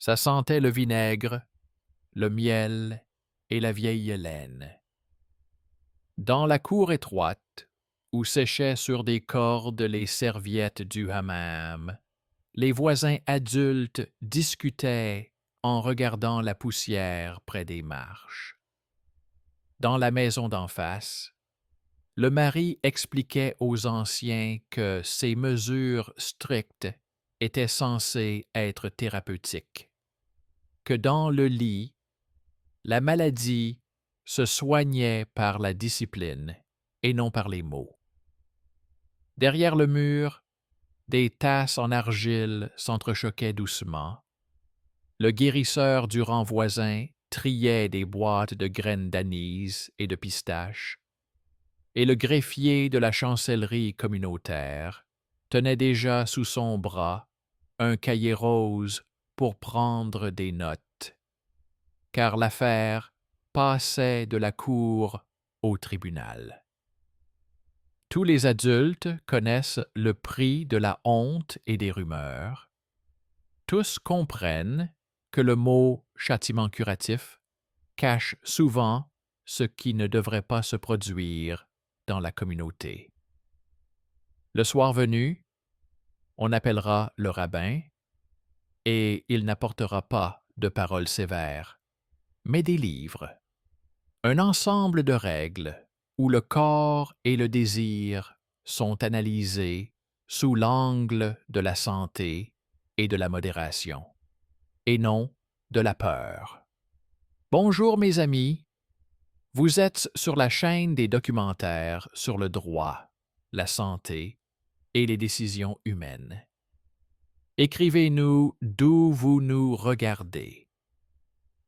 Ça sentait le vinaigre, le miel et la vieille laine. Dans la cour étroite, où séchaient sur des cordes les serviettes du hammam, les voisins adultes discutaient en regardant la poussière près des marches. Dans la maison d'en face, le mari expliquait aux anciens que ces mesures strictes étaient censées être thérapeutiques, que dans le lit, la maladie se soignait par la discipline et non par les mots. Derrière le mur, des tasses en argile s'entrechoquaient doucement. Le guérisseur du rang voisin triait des boîtes de graines d'anis et de pistaches, et le greffier de la chancellerie communautaire tenait déjà sous son bras un cahier rose pour prendre des notes, car l'affaire passait de la cour au tribunal. Tous les adultes connaissent le prix de la honte et des rumeurs. Tous comprennent que le mot « châtiment curatif » cache souvent ce qui ne devrait pas se produire dans la communauté. Le soir venu, on appellera le rabbin et il n'apportera pas de paroles sévères, mais des livres, un ensemble de règles où le corps et le désir sont analysés sous l'angle de la santé et de la modération, et non de la peur. Bonjour mes amis, vous êtes sur la chaîne des documentaires sur le droit, la santé et les décisions humaines. Écrivez-nous d'où vous nous regardez.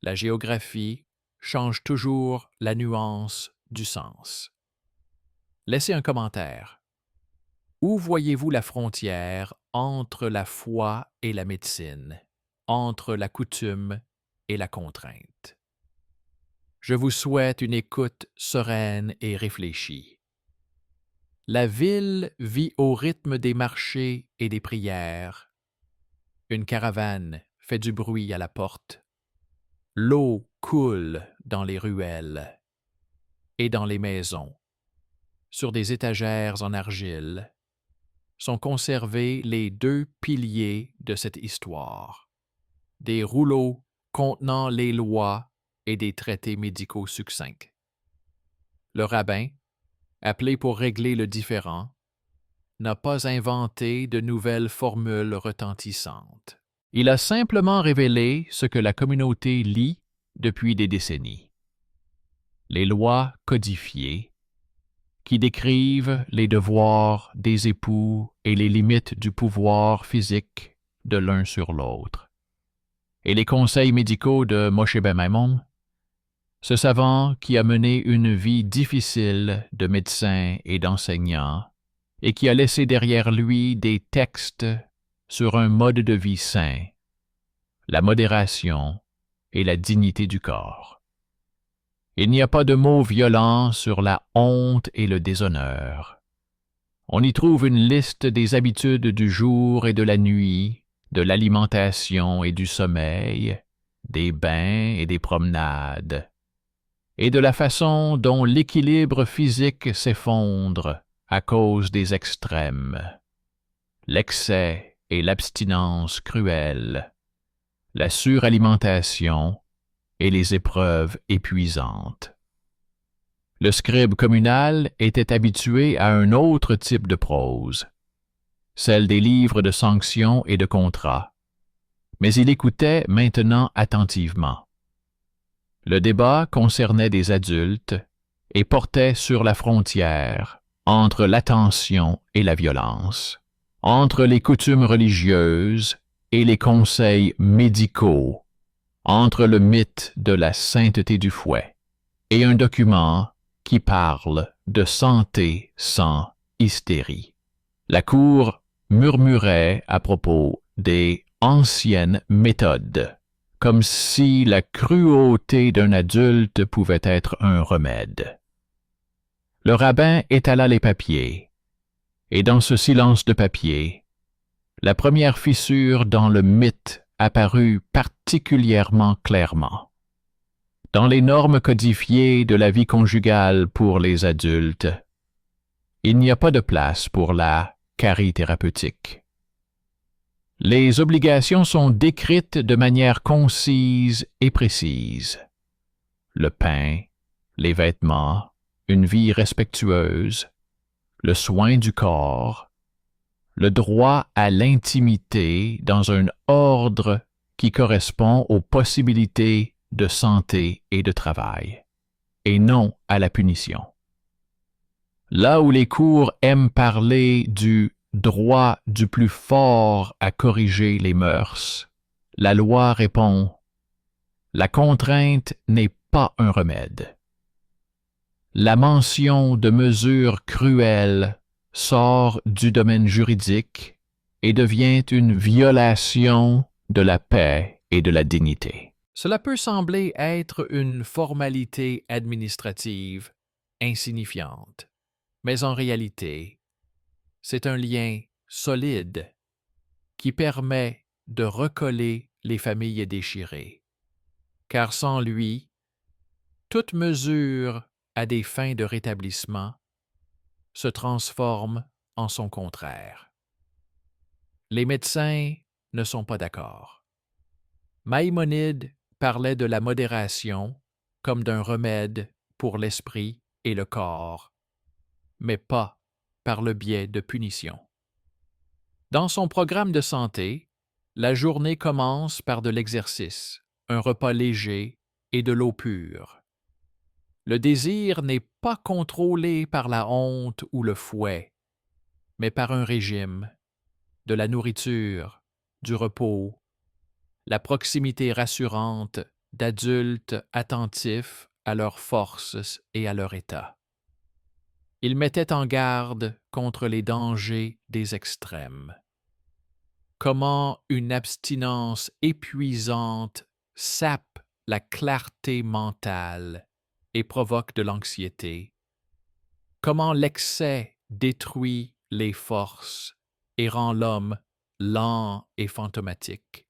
La géographie change toujours la nuance du sens. Laissez un commentaire. Où voyez-vous la frontière entre la foi et la médecine, entre la coutume et la contrainte? Je vous souhaite une écoute sereine et réfléchie. La ville vit au rythme des marchés et des prières. Une caravane fait du bruit à la porte. L'eau coule dans les ruelles et dans les maisons. Sur des étagères en argile sont conservés les deux piliers de cette histoire, des rouleaux contenant les lois et des traités médicaux succincts. Le rabbin, appelé pour régler le différend, n'a pas inventé de nouvelles formules retentissantes. Il a simplement révélé ce que la communauté lit depuis des décennies. Les lois codifiées qui décrivent les devoirs des époux et les limites du pouvoir physique de l'un sur l'autre. Et les conseils médicaux de Moshe ben Maimon, ce savant qui a mené une vie difficile de médecin et d'enseignant et qui a laissé derrière lui des textes sur un mode de vie sain, la modération et la dignité du corps. Il n'y a pas de mots violents sur la honte et le déshonneur. On y trouve une liste des habitudes du jour et de la nuit, de l'alimentation et du sommeil, des bains et des promenades, et de la façon dont l'équilibre physique s'effondre à cause des extrêmes, l'excès et l'abstinence cruelle, la suralimentation et les épreuves épuisantes. Le scribe communal était habitué à un autre type de prose, celle des livres de sanctions et de contrats, mais il écoutait maintenant attentivement. Le débat concernait des adultes et portait sur la frontière entre l'attention et la violence, entre les coutumes religieuses et les conseils médicaux, entre le mythe de la sainteté du fouet et un document qui parle de santé sans hystérie. La cour murmurait à propos des anciennes méthodes, comme si la cruauté d'un adulte pouvait être un remède. Le rabbin étala les papiers, et dans ce silence de papier, la première fissure dans le mythe apparut particulièrement clairement. Dans les normes codifiées de la vie conjugale pour les adultes, il n'y a pas de place pour la charithérapeutique. Les obligations sont décrites de manière concise et précise. Le pain, les vêtements, une vie respectueuse, le soin du corps, le droit à l'intimité dans un ordre qui correspond aux possibilités de santé et de travail, et non à la punition. Là où les cours aiment parler du droit du plus fort à corriger les mœurs, la loi répond « La contrainte n'est pas un remède. » La mention de mesures cruelles sort du domaine juridique et devient une violation de la paix et de la dignité. Cela peut sembler être une formalité administrative insignifiante, mais en réalité, c'est un lien solide qui permet de recoller les familles déchirées, car sans lui, toute mesure à des fins de rétablissement se transforme en son contraire. Les médecins ne sont pas d'accord. Maïmonide parlait de la modération comme d'un remède pour l'esprit et le corps, mais pas par le biais de punition. Dans son programme de santé, la journée commence par de l'exercice, un repas léger et de l'eau pure. Le désir n'est pas contrôlé par la honte ou le fouet, mais par un régime, de la nourriture, du repos, la proximité rassurante d'adultes attentifs à leurs forces et à leur état. Il mettait en garde contre les dangers des extrêmes. Comment une abstinence épuisante sape la clarté mentale et provoque de l'anxiété. Comment l'excès détruit les forces et rend l'homme lent et fantomatique.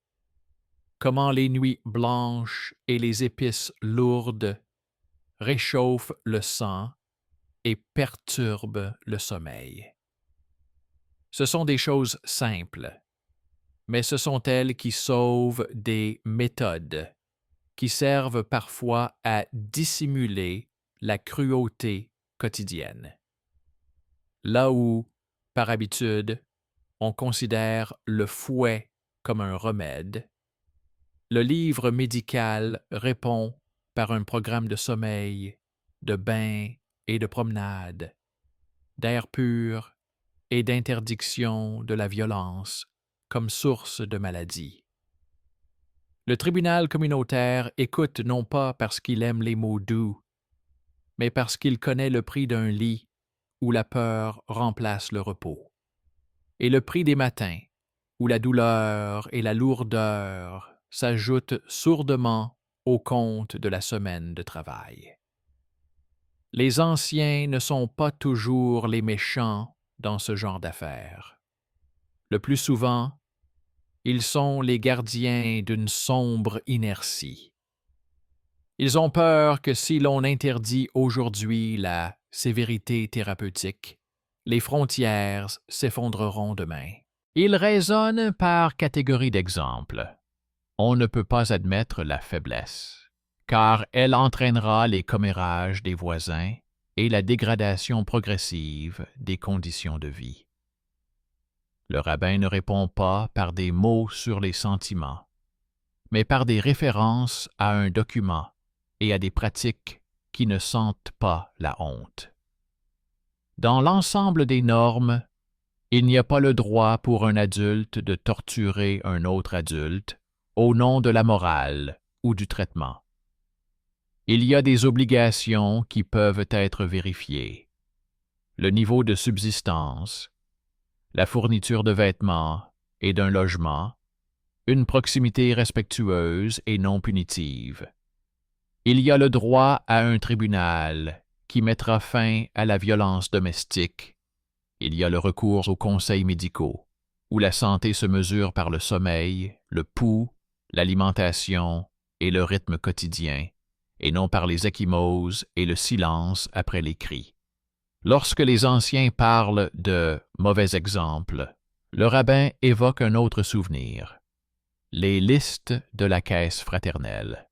Comment les nuits blanches et les épices lourdes réchauffent le sang et perturbent le sommeil. Ce sont des choses simples, mais ce sont elles qui sauvent des méthodes qui servent parfois à dissimuler la cruauté quotidienne. Là où, par habitude, on considère le fouet comme un remède, le livre médical répond par un programme de sommeil, de bain et de promenade, d'air pur et d'interdiction de la violence comme source de maladie. Le tribunal communautaire écoute non pas parce qu'il aime les mots doux, mais parce qu'il connaît le prix d'un lit où la peur remplace le repos, et le prix des matins où la douleur et la lourdeur s'ajoutent sourdement au compte de la semaine de travail. Les anciens ne sont pas toujours les méchants dans ce genre d'affaires. Le plus souvent, ils sont les gardiens d'une sombre inertie. Ils ont peur que si l'on interdit aujourd'hui la sévérité thérapeutique, les frontières s'effondreront demain. Ils raisonnent par catégorie d'exemples. On ne peut pas admettre la faiblesse, car elle entraînera les commérages des voisins et la dégradation progressive des conditions de vie. Le rabbin ne répond pas par des mots sur les sentiments, mais par des références à un document et à des pratiques qui ne sentent pas la honte. Dans l'ensemble des normes, il n'y a pas le droit pour un adulte de torturer un autre adulte au nom de la morale ou du traitement. Il y a des obligations qui peuvent être vérifiées. Le niveau de subsistance, la fourniture de vêtements et d'un logement, une proximité respectueuse et non punitive. Il y a le droit à un tribunal qui mettra fin à la violence domestique. Il y a le recours aux conseils médicaux, où la santé se mesure par le sommeil, le pouls l'alimentation et le rythme quotidien, et non par les ecchymoses et le silence après les cris. Lorsque les anciens parlent de mauvais exemples, le rabbin évoque un autre souvenir, les listes de la caisse fraternelle,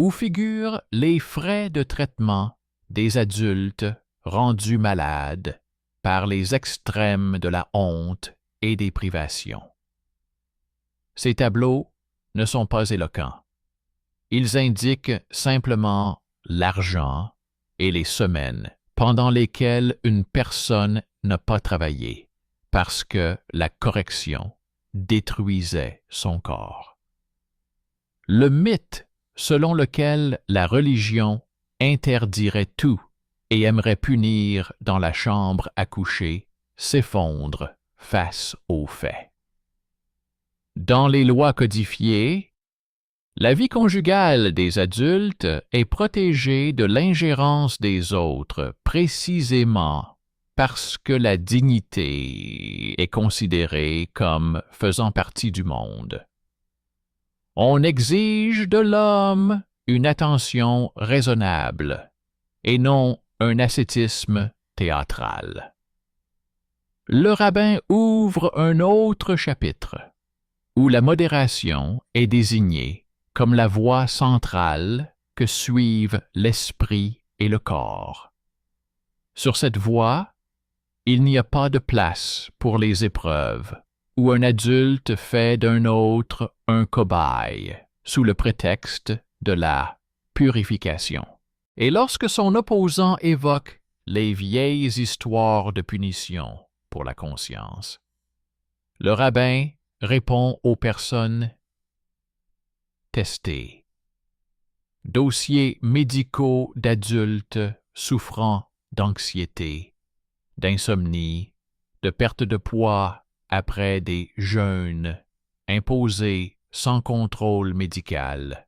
où figurent les frais de traitement des adultes rendus malades par les extrêmes de la honte et des privations. Ces tableaux ne sont pas éloquents. Ils indiquent simplement l'argent et les semaines pendant lesquelles une personne n'a pas travaillé parce que la correction détruisait son corps. Le mythe selon lequel la religion interdirait tout et aimerait punir dans la chambre à coucher s'effondre face aux faits. Dans les lois codifiées, la vie conjugale des adultes est protégée de l'ingérence des autres précisément parce que la dignité est considérée comme faisant partie du monde. On exige de l'homme une attention raisonnable et non un ascétisme théâtral. Le rabbin ouvre un autre chapitre où la modération est désignée comme la voie centrale que suivent l'esprit et le corps. Sur cette voie, il n'y a pas de place pour les épreuves où un adulte fait d'un autre un cobaye sous le prétexte de la purification. Et lorsque son opposant évoque les vieilles histoires de punition pour la conscience, le rabbin répond aux personnes testées. Dossiers médicaux d'adultes souffrant d'anxiété, d'insomnie, de perte de poids après des jeûnes imposés sans contrôle médical.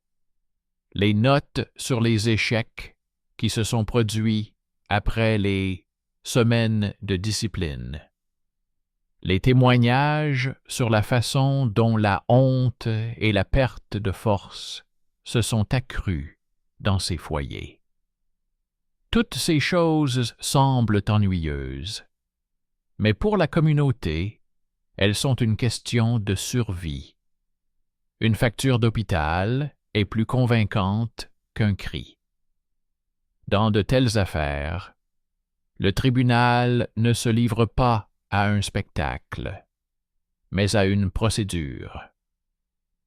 Les notes sur les échecs qui se sont produits après les semaines de discipline. Les témoignages sur la façon dont la honte et la perte de force se sont accrues dans ces foyers. Toutes ces choses semblent ennuyeuses, mais pour la communauté, elles sont une question de survie. Une facture d'hôpital est plus convaincante qu'un cri. Dans de telles affaires, le tribunal ne se livre pas à un spectacle, mais à une procédure.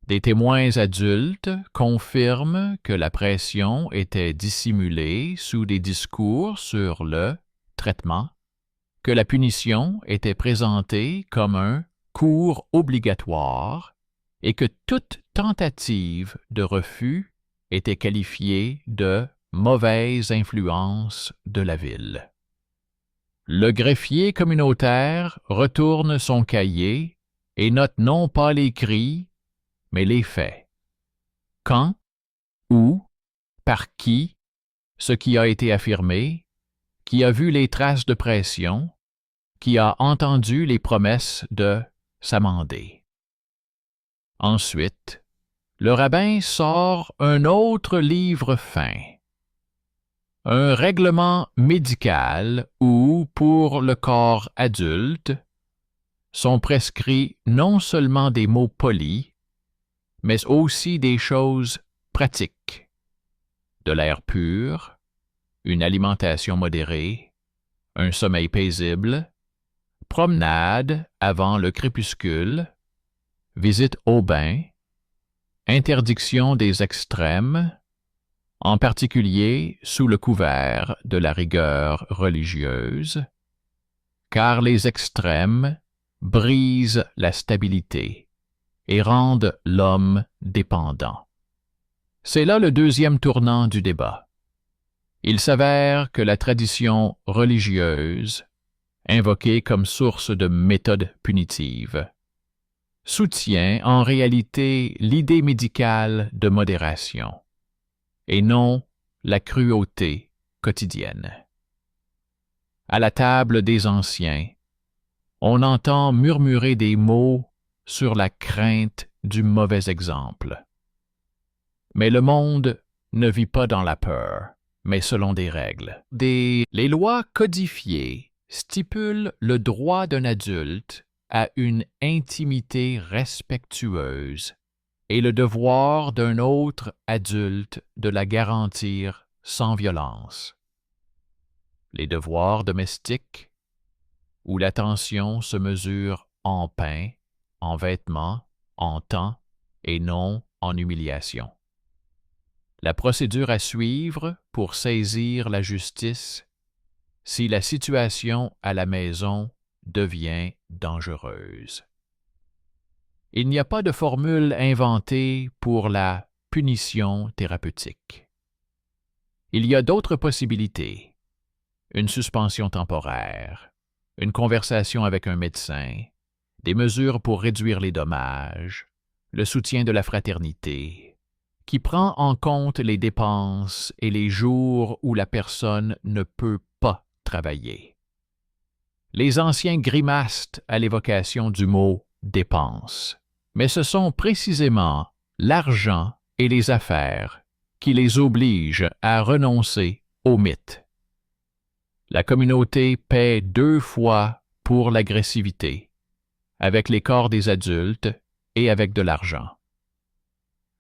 Des témoins adultes confirment que la pression était dissimulée sous des discours sur le traitement, que la punition était présentée comme un cours obligatoire et que toute tentative de refus était qualifiée de mauvaise influence de la ville. Le greffier communautaire retourne son cahier et note non pas les cris, mais les faits. Quand, où, par qui, ce qui a été affirmé, qui a vu les traces de pression, qui a entendu les promesses de s'amender. Ensuite, le rabbin sort un autre livre fin. Un règlement médical où, pour le corps adulte, sont prescrits non seulement des mots polis, mais aussi des choses pratiques. De l'air pur, une alimentation modérée, un sommeil paisible, promenade avant le crépuscule, visite au bain, interdiction des extrêmes, en particulier sous le couvert de la rigueur religieuse, car les extrêmes brisent la stabilité et rendent l'homme dépendant. C'est là le deuxième tournant du débat. Il s'avère que la tradition religieuse, invoquée comme source de méthodes punitives, soutient en réalité l'idée médicale de modération, et non la cruauté quotidienne. À la table des anciens, on entend murmurer des mots sur la crainte du mauvais exemple. Mais le monde ne vit pas dans la peur, mais selon des règles. Les lois codifiées stipulent le droit d'un adulte à une intimité respectueuse et le devoir d'un autre adulte de la garantir sans violence. Les devoirs domestiques, où l'attention se mesure en pain, en vêtements, en temps et non en humiliation. La procédure à suivre pour saisir la justice si la situation à la maison devient dangereuse. Il n'y a pas de formule inventée pour la punition thérapeutique. Il y a d'autres possibilités. Une suspension temporaire, une conversation avec un médecin, des mesures pour réduire les dommages, le soutien de la fraternité, qui prend en compte les dépenses et les jours où la personne ne peut pas travailler. Les anciens grimacent à l'évocation du mot « dépenses », mais ce sont précisément l'argent et les affaires qui les obligent à renoncer au mythe. La communauté paie 2 fois pour l'agressivité, avec les corps des adultes et avec de l'argent.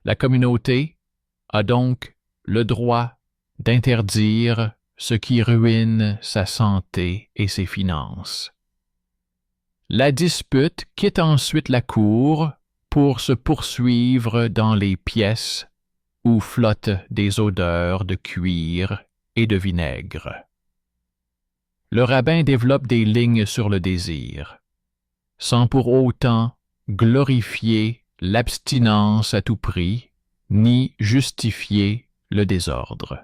La communauté a donc le droit d'interdire ce qui ruine sa santé et ses finances. La dispute quitte ensuite la cour pour se poursuivre dans les pièces où flottent des odeurs de cuir et de vinaigre. Le rabbin développe des lignes sur le désir, sans pour autant glorifier l'abstinence à tout prix, ni justifier le désordre.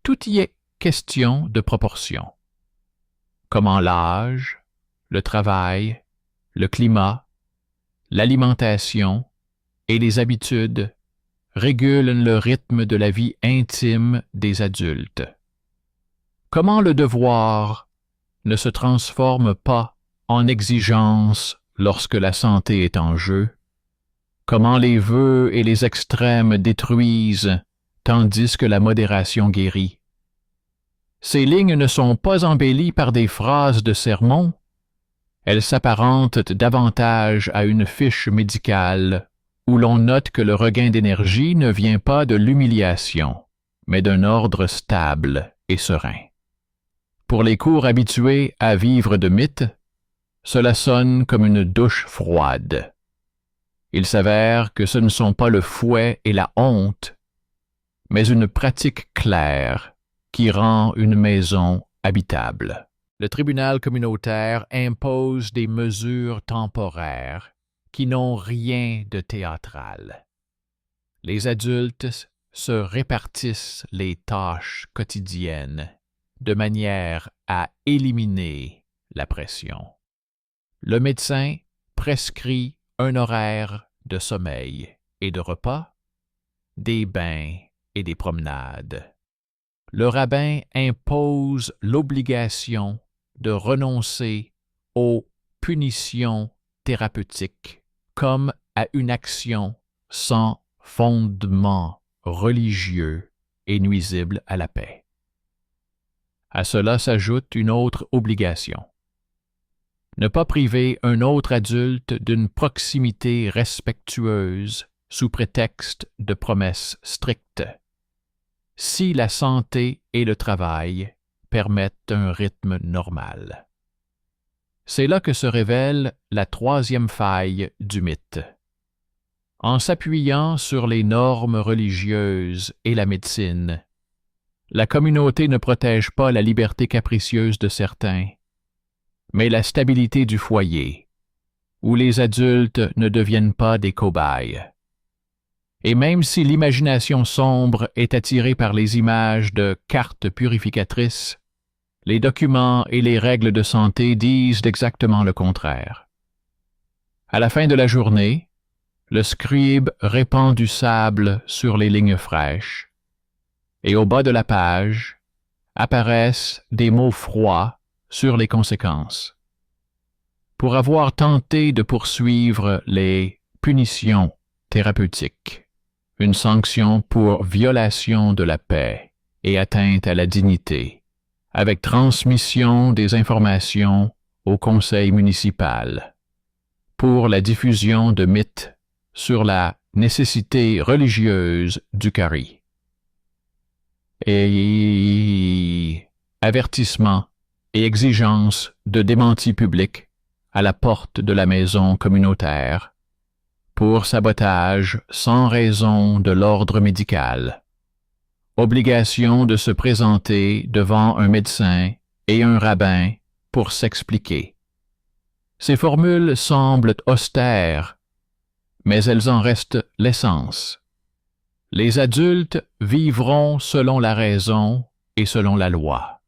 Tout y est question de proportion. Comment l'âge, le travail, le climat, l'alimentation et les habitudes régulent le rythme de la vie intime des adultes. Comment le devoir ne se transforme pas en exigence lorsque la santé est en jeu, comment les vœux et les extrêmes détruisent tandis que la modération guérit. Ces lignes ne sont pas embellies par des phrases de sermon, elles s'apparentent davantage à une fiche médicale où l'on note que le regain d'énergie ne vient pas de l'humiliation, mais d'un ordre stable et serein. Pour les cours habitués à vivre de mythes, cela sonne comme une douche froide. Il s'avère que ce ne sont pas le fouet et la honte, mais une pratique claire qui rend une maison habitable. Le tribunal communautaire impose des mesures temporaires qui n'ont rien de théâtral. Les adultes se répartissent les tâches quotidiennes de manière à éliminer la pression. Le médecin prescrit un horaire de sommeil et de repas, des bains et des promenades. Le rabbin impose l'obligation de renoncer aux punitions thérapeutiques comme à une action sans fondement religieux et nuisible à la paix. À cela s'ajoute une autre obligation. Ne pas priver un autre adulte d'une proximité respectueuse sous prétexte de promesses strictes, si la santé et le travail permettent un rythme normal. C'est là que se révèle la 3e faille du mythe. En s'appuyant sur les normes religieuses et la médecine, la communauté ne protège pas la liberté capricieuse de certains, mais la stabilité du foyer, où les adultes ne deviennent pas des cobayes. Et même si l'imagination sombre est attirée par les images de cartes purificatrices, les documents et les règles de santé disent exactement le contraire. À la fin de la journée, le scribe répand du sable sur les lignes fraîches, et au bas de la page apparaissent des mots froids sur les conséquences. Pour avoir tenté de poursuivre les punitions thérapeutiques, une sanction pour violation de la paix et atteinte à la dignité, avec transmission des informations au conseil municipal, pour la diffusion de mythes sur la nécessité religieuse du carry. Et avertissement et exigence de démenti public à la porte de la maison communautaire pour sabotage sans raison de l'ordre médical. Obligation de se présenter devant un médecin et un rabbin pour s'expliquer. Ces formules semblent austères, mais elles en restent l'essence. Les adultes vivront selon la raison et selon la loi,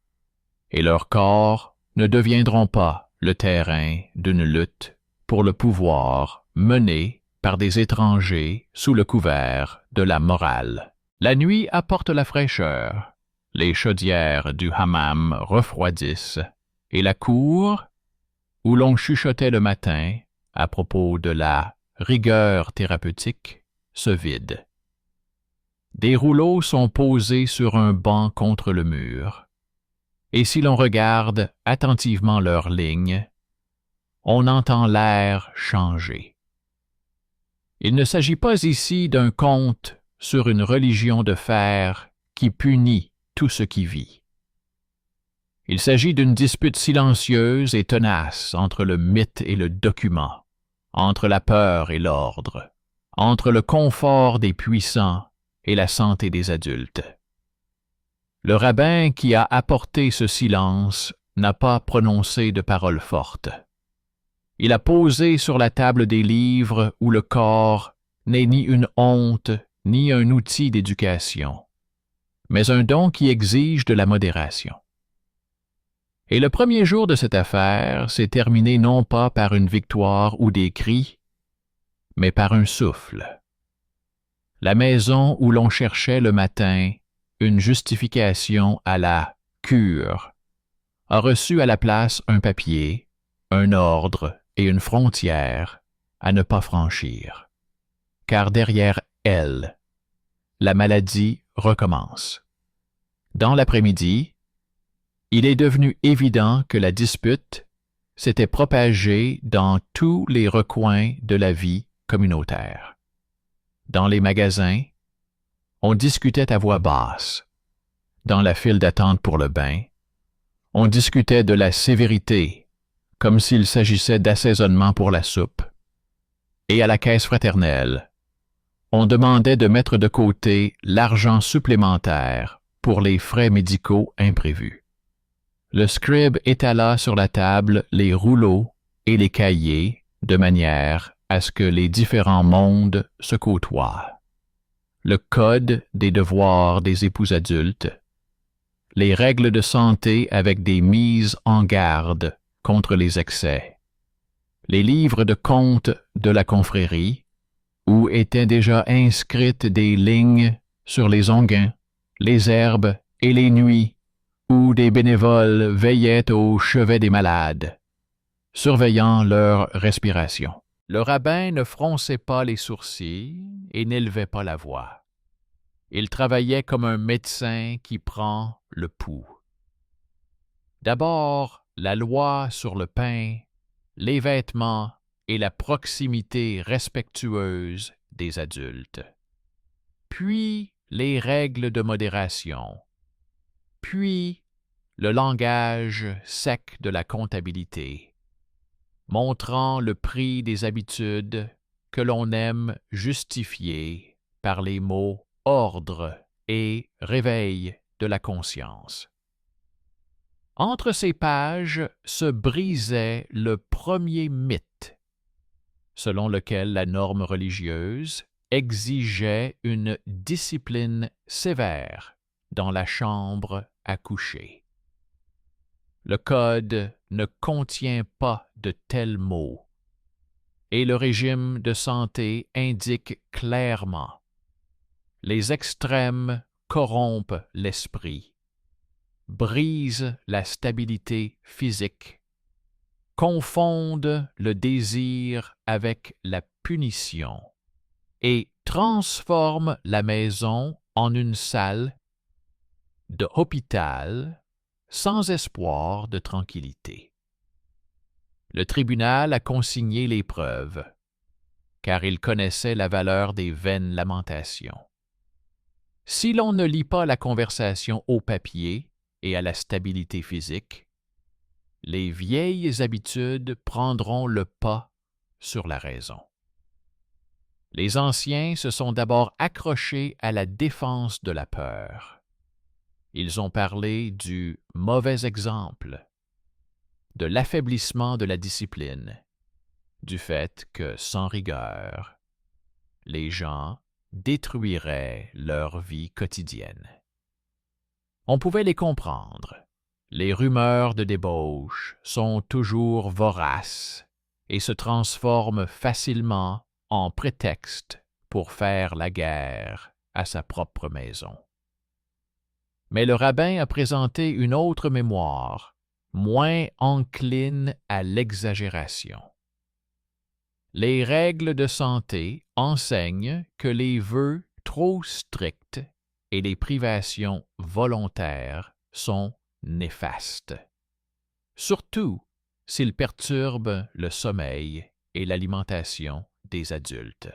et leurs corps ne deviendront pas le terrain d'une lutte pour le pouvoir menée par des étrangers sous le couvert de la morale. La nuit apporte la fraîcheur, les chaudières du hammam refroidissent, et la cour, où l'on chuchotait le matin à propos de la rigueur thérapeutique, se vide. Des rouleaux sont posés sur un banc contre le mur, et si l'on regarde attentivement leurs lignes, on entend l'air changer. Il ne s'agit pas ici d'un conte sur une religion de fer qui punit tout ce qui vit. Il s'agit d'une dispute silencieuse et tenace entre le mythe et le document, entre la peur et l'ordre, entre le confort des puissants et la santé des adultes. Le rabbin qui a apporté ce silence n'a pas prononcé de paroles fortes. Il a posé sur la table des livres où le corps n'est ni une honte ni un outil d'éducation, mais un don qui exige de la modération. Et le premier jour de cette affaire s'est terminé non pas par une victoire ou des cris, mais par un souffle. La maison où l'on cherchait le matin une justification à la cure a reçu à la place un papier, un ordre et une frontière à ne pas franchir. Car derrière elle, la maladie recommence. Dans l'après-midi, il est devenu évident que la dispute s'était propagée dans tous les recoins de la vie communautaire. Dans les magasins, on discutait à voix basse. Dans la file d'attente pour le bain, on discutait de la sévérité, comme s'il s'agissait d'assaisonnement pour la soupe. Et à la caisse fraternelle, on demandait de mettre de côté l'argent supplémentaire pour les frais médicaux imprévus. Le scribe étala sur la table les rouleaux et les cahiers de manière à ce que les différents mondes se côtoient. Le code des devoirs des époux adultes, les règles de santé avec des mises en garde contre les excès, les livres de comptes de la confrérie, où étaient déjà inscrites des lignes sur les onguents, les herbes et les nuits, où des bénévoles veillaient au chevet des malades, surveillant leur respiration. Le rabbin ne fronçait pas les sourcils et n'élevait pas la voix. Il travaillait comme un médecin qui prend le pouls. D'abord, la loi sur le pain, les vêtements et la proximité respectueuse des adultes. Puis, les règles de modération. Puis, le langage sec de la comptabilité, montrant le prix des habitudes que l'on aime justifier par les mots ordre et réveil de la conscience. Entre ces pages se brisait le premier mythe, selon lequel la norme religieuse exigeait une discipline sévère dans la chambre à coucher. Le code ne contient pas de tels mots, et le régime de santé indique clairement: les extrêmes corrompent l'esprit, brisent la stabilité physique, confondent le désir avec la punition et transforme la maison en une salle de hôpital sans espoir de tranquillité. Le tribunal a consigné les preuves, car il connaissait la valeur des vaines lamentations. Si l'on ne lit pas la conversation au papier et à la stabilité physique, les vieilles habitudes prendront le pas sur la raison. Les anciens se sont d'abord accrochés à la défense de la peur. Ils ont parlé du mauvais exemple, de l'affaiblissement de la discipline, du fait que, sans rigueur, les gens détruiraient leur vie quotidienne. On pouvait les comprendre. Les rumeurs de débauche sont toujours voraces et se transforment facilement en prétexte pour faire la guerre à sa propre maison. Mais le rabbin a présenté une autre mémoire, moins encline à l'exagération. Les règles de santé enseignent que les vœux trop stricts et les privations volontaires sont néfastes, surtout s'ils perturbent le sommeil et l'alimentation des adultes.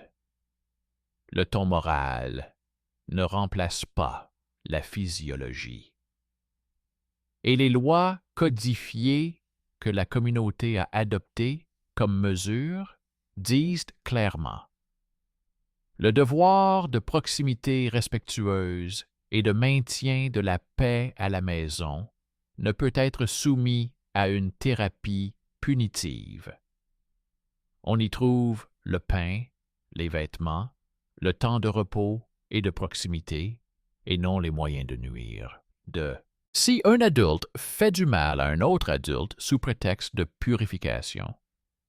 Le ton moral ne remplace pas la physiologie. Et les lois codifiées que la communauté a adoptées comme mesures disent clairement: le devoir de proximité respectueuse et de maintien de la paix à la maison ne peut être soumis à une thérapie punitive. On y trouve le pain, les vêtements, le temps de repos et de proximité, et non les moyens de nuire. Si un adulte fait du mal à un autre adulte sous prétexte de purification,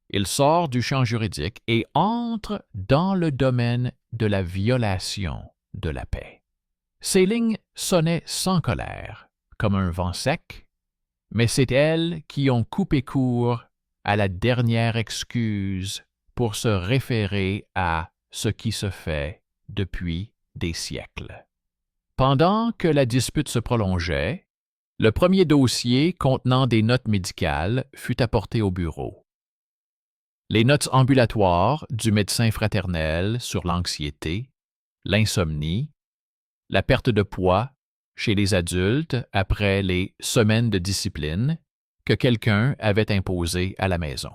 il sort du champ juridique et entre dans le domaine de la violation de la paix. Ces lignes sonnaient sans colère, comme un vent sec, mais c'est elles qui ont coupé court à la dernière excuse pour se référer à ce qui se fait depuis des siècles. Pendant que la dispute se prolongeait, le premier dossier contenant des notes médicales fut apporté au bureau. Les notes ambulatoires du médecin fraternel sur l'anxiété, l'insomnie, la perte de poids chez les adultes après les semaines de discipline que quelqu'un avait imposées à la maison.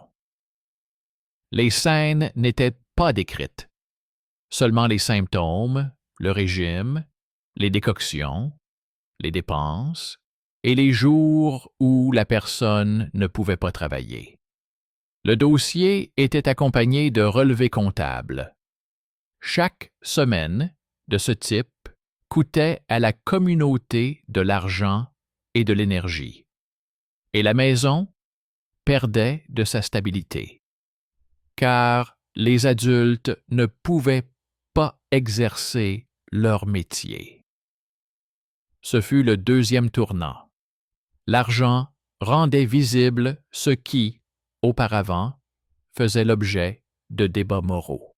Les scènes n'étaient pas décrites, seulement les symptômes, le régime, les décoctions, les dépenses et les jours où la personne ne pouvait pas travailler. Le dossier était accompagné de relevés comptables. Chaque semaine de ce type coûtait à la communauté de l'argent et de l'énergie, et la maison perdait de sa stabilité, car les adultes ne pouvaient pas exercer leur métier. Ce fut le deuxième tournant. L'argent rendait visible ce qui, auparavant, faisait l'objet de débats moraux.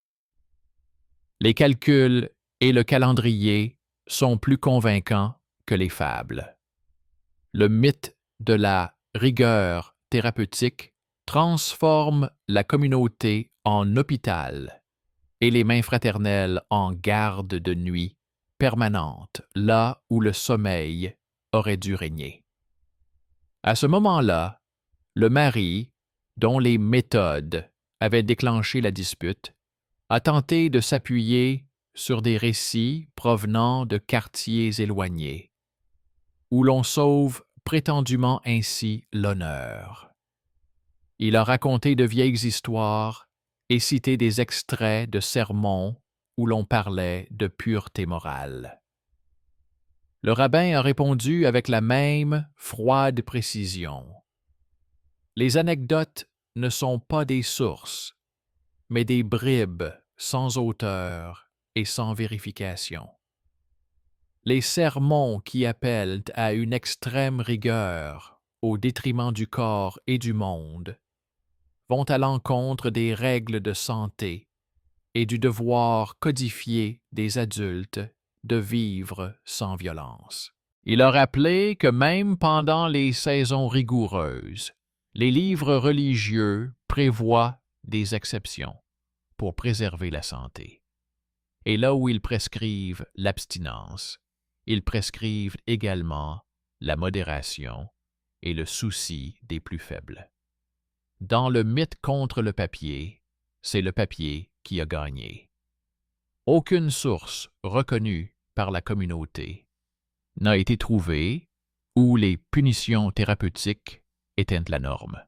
Les calculs et le calendrier sont plus convaincants que les fables. Le mythe de la rigueur thérapeutique transforme la communauté en hôpital et les mains fraternelles en garde de nuit permanente, là où le sommeil aurait dû régner. À ce moment-là, le mari, dont les méthodes avaient déclenché la dispute, a tenté de s'appuyer sur des récits provenant de quartiers éloignés, où l'on sauve prétendument ainsi l'honneur. Il a raconté de vieilles histoires et cité des extraits de sermons où l'on parlait de pureté morale. Le rabbin a répondu avec la même froide précision. Les anecdotes ne sont pas des sources, mais des bribes sans auteur et sans vérification. Les sermons qui appellent à une extrême rigueur au détriment du corps et du monde vont à l'encontre des règles de santé et du devoir codifié des adultes de vivre sans violence. Il a rappelé que même pendant les saisons rigoureuses, les livres religieux prévoient des exceptions pour préserver la santé. Et là où ils prescrivent l'abstinence, ils prescrivent également la modération et le souci des plus faibles. Dans le mythe contre le papier, c'est le papier qui a gagné. Aucune source reconnue par la communauté n'a été trouvée où les punitions thérapeutiques étaient la norme.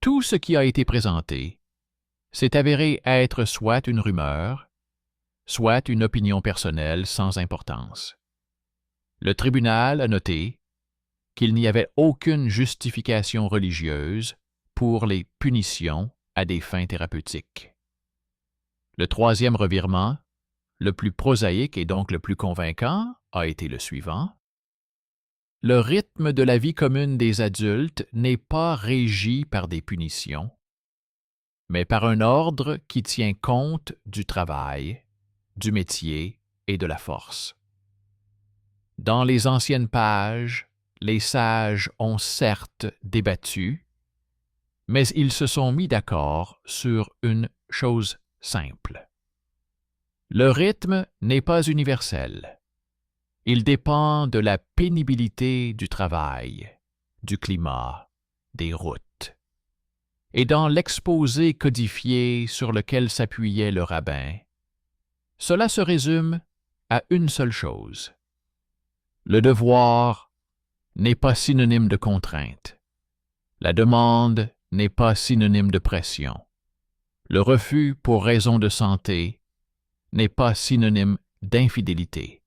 Tout ce qui a été présenté s'est avéré être soit une rumeur, soit une opinion personnelle sans importance. Le tribunal a noté qu'il n'y avait aucune justification religieuse pour les punitions à des fins thérapeutiques. Le troisième revirement, le plus prosaïque et donc le plus convaincant, a été le suivant. Le rythme de la vie commune des adultes n'est pas régi par des punitions, mais par un ordre qui tient compte du travail, du métier et de la force. Dans les anciennes pages, les sages ont certes débattu, mais ils se sont mis d'accord sur une chose simple. Le rythme n'est pas universel. Il dépend de la pénibilité du travail, du climat, des routes. Et dans l'exposé codifié sur lequel s'appuyait le rabbin, cela se résume à une seule chose. Le devoir n'est pas synonyme de contrainte. La demande n'est pas synonyme de pression. Le refus pour raison de santé n'est pas synonyme d'infidélité.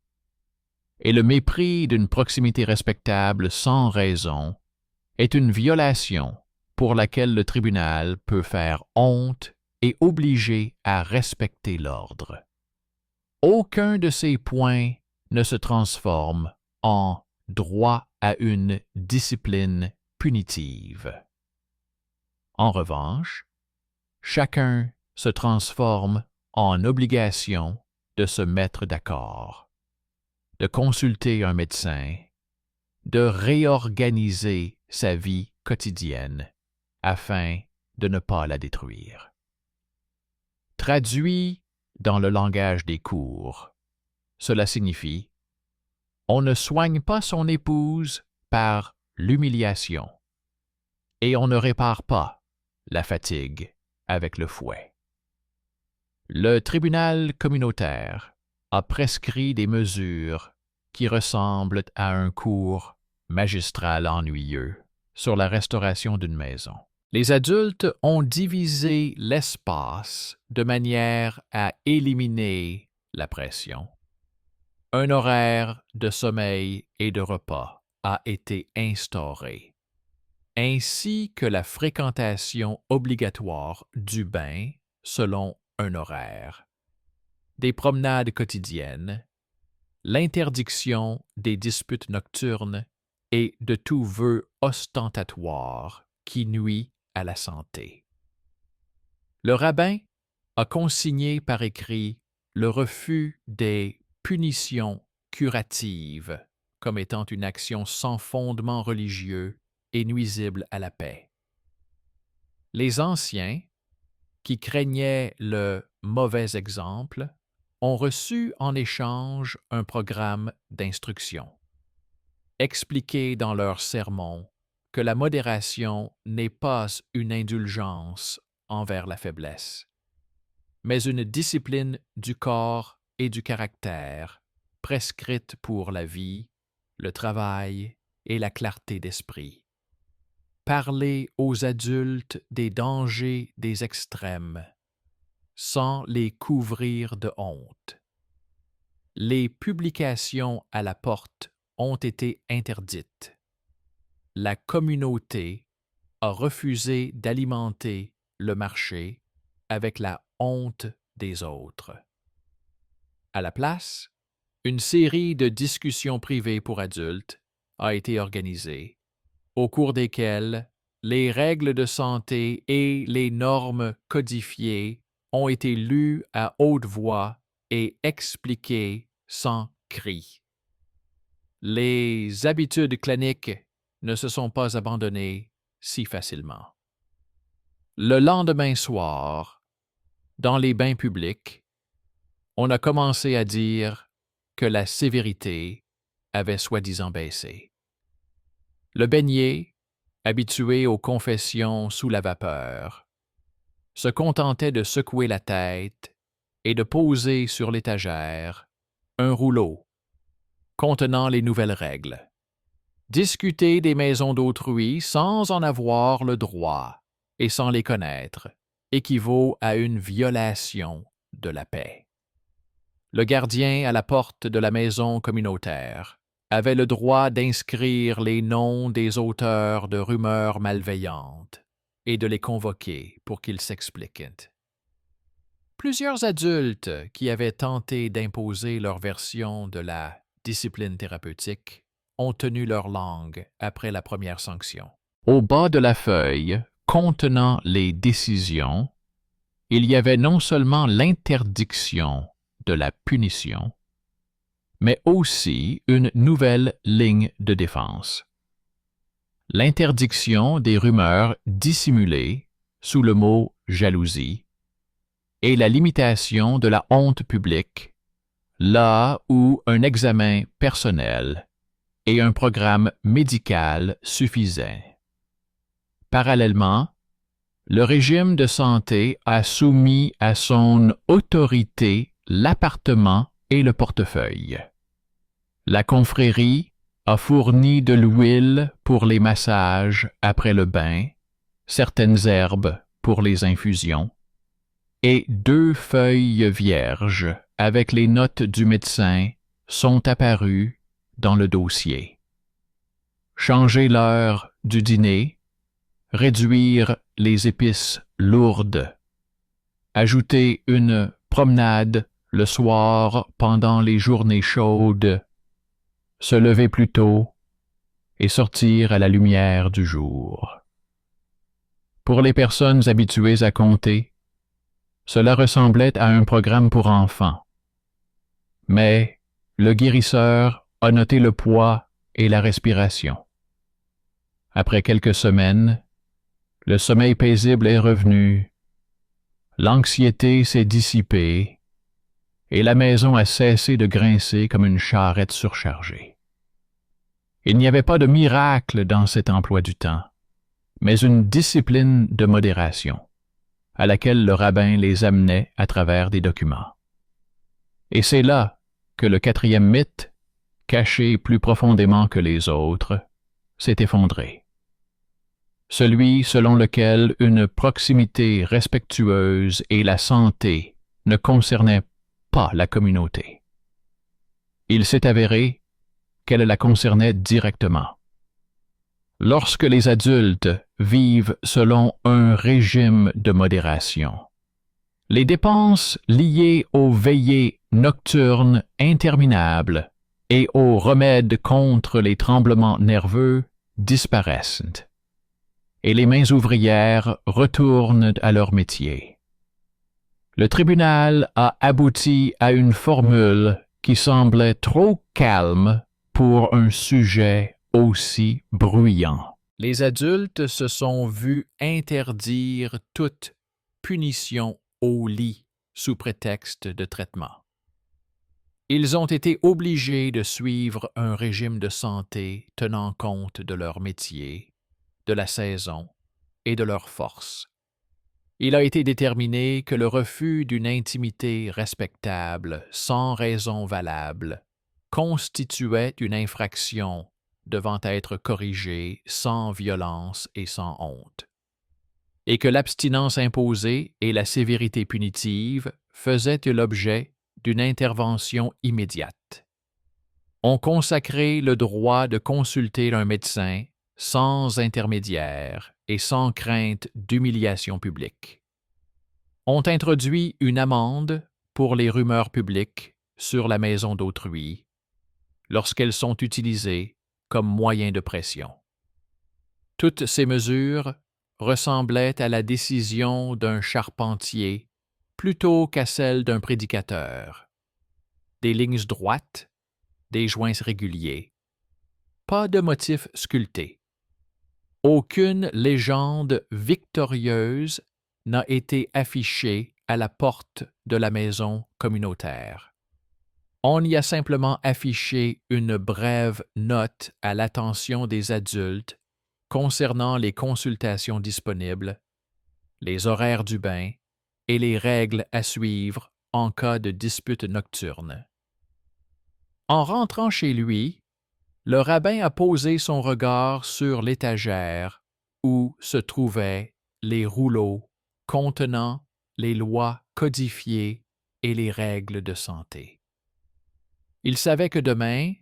Et le mépris d'une proximité respectable sans raison est une violation pour laquelle le tribunal peut faire honte et obliger à respecter l'ordre. Aucun de ces points ne se transforme en droit à une discipline punitive. En revanche, chacun se transforme en obligation de se mettre d'accord, de consulter un médecin, de réorganiser sa vie quotidienne afin de ne pas la détruire. Traduit dans le langage des cours, cela signifie on ne soigne pas son épouse par l'humiliation et on ne répare pas la fatigue avec le fouet. Le tribunal communautaire a prescrit des mesures qui ressemblent à un cours magistral ennuyeux sur la restauration d'une maison. Les adultes ont divisé l'espace de manière à éliminer la pression. Un horaire de sommeil et de repas a été instauré, ainsi que la fréquentation obligatoire du bain selon un horaire, des promenades quotidiennes, l'interdiction des disputes nocturnes et de tout vœu ostentatoire qui nuit à la santé. Le rabbin a consigné par écrit le refus des punitions curatives comme étant une action sans fondement religieux et nuisible à la paix. Les anciens, qui craignaient le mauvais exemple, ont reçu en échange un programme d'instruction. Expliqué dans leurs sermons que la modération n'est pas une indulgence envers la faiblesse, mais une discipline du corps et du caractère prescrite pour la vie, le travail et la clarté d'esprit. Parler aux adultes des dangers des extrêmes sans les couvrir de honte. Les publications à la porte ont été interdites. La communauté a refusé d'alimenter le marché avec la honte des autres. À la place, une série de discussions privées pour adultes a été organisée, au cours desquelles les règles de santé et les normes codifiées ont été lues à haute voix et expliquées sans cri. Les habitudes cliniques ne se sont pas abandonnées si facilement. Le lendemain soir, dans les bains publics, on a commencé à dire que la sévérité avait soi-disant baissé. Le beignet, habitué aux confessions sous la vapeur, se contentait de secouer la tête et de poser sur l'étagère un rouleau contenant les nouvelles règles. Discuter des maisons d'autrui sans en avoir le droit et sans les connaître équivaut à une violation de la paix. Le gardien à la porte de la maison communautaire avait le droit d'inscrire les noms des auteurs de rumeurs malveillantes et de les convoquer pour qu'ils s'expliquent. Plusieurs adultes qui avaient tenté d'imposer leur version de la discipline thérapeutique ont tenu leur langue après la première sanction. Au bas de la feuille contenant les décisions, il y avait non seulement l'interdiction de la punition, mais aussi une nouvelle ligne de défense. L'interdiction des rumeurs dissimulées sous le mot jalousie et la limitation de la honte publique, là où un examen personnel et un programme médical suffisaient. Parallèlement, le régime de santé a soumis à son autorité l'appartement et le portefeuille. La confrérie a fourni de l'huile pour les massages après le bain, certaines herbes pour les infusions, et 2 feuilles vierges avec les notes du médecin sont apparues dans le dossier. Changer l'heure du dîner, réduire les épices lourdes, ajouter une promenade le soir pendant les journées chaudes, se lever plus tôt et sortir à la lumière du jour. Pour les personnes habituées à compter, cela ressemblait à un programme pour enfants. Mais le guérisseur a noté le poids et la respiration. Après quelques semaines, le sommeil paisible est revenu, l'anxiété s'est dissipée et la maison a cessé de grincer comme une charrette surchargée. Il n'y avait pas de miracle dans cet emploi du temps, mais une discipline de modération, à laquelle le rabbin les amenait à travers des documents. Et c'est là que le 4e mythe, caché plus profondément que les autres, s'est effondré. Celui selon lequel une proximité respectueuse et la santé ne concernaient pas la communauté. Il s'est avéré qu'elle la concernait directement. Lorsque les adultes vivent selon un régime de modération, les dépenses liées aux veillées nocturnes interminables et aux remèdes contre les tremblements nerveux disparaissent, et les mains ouvrières retournent à leur métier. Le tribunal a abouti à une formule qui semblait trop calme pour un sujet aussi bruyant. Les adultes se sont vus interdire toute punition au lit sous prétexte de traitement. Ils ont été obligés de suivre un régime de santé tenant compte de leur métier, de la saison et de leur force. Il a été déterminé que le refus d'une intimité respectable sans raison valable constituait une infraction devant être corrigée sans violence et sans honte, et que l'abstinence imposée et la sévérité punitive faisaient l'objet d'une intervention immédiate. On consacrait le droit de consulter un médecin sans intermédiaire et sans crainte d'humiliation publique. On introduit une amende pour les rumeurs publiques sur la maison d'autrui lorsqu'elles sont utilisées comme moyen de pression. Toutes ces mesures ressemblaient à la décision d'un charpentier plutôt qu'à celle d'un prédicateur. Des lignes droites, des joints réguliers. Pas de motifs sculptés. Aucune légende victorieuse n'a été affichée à la porte de la maison communautaire. On y a simplement affiché une brève note à l'attention des adultes concernant les consultations disponibles, les horaires du bain et les règles à suivre en cas de dispute nocturne. En rentrant chez lui, le rabbin a posé son regard sur l'étagère où se trouvaient les rouleaux contenant les lois codifiées et les règles de santé. Il savait que demain,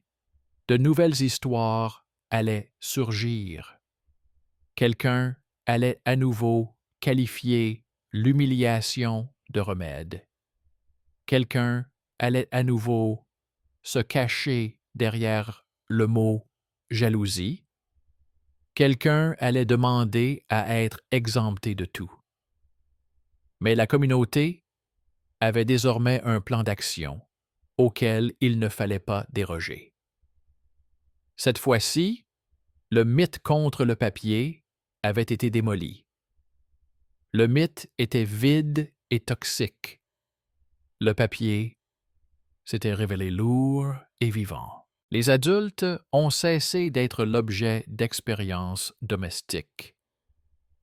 de nouvelles histoires allaient surgir. Quelqu'un allait à nouveau qualifier l'humiliation de remède. Quelqu'un allait à nouveau se cacher derrière le mot jalousie. Quelqu'un allait demander à être exempté de tout. Mais la communauté avait désormais un plan d'action auquel il ne fallait pas déroger. Cette fois-ci, le mythe contre le papier avait été démoli. Le mythe était vide et toxique. Le papier s'était révélé lourd et vivant. Les adultes ont cessé d'être l'objet d'expériences domestiques,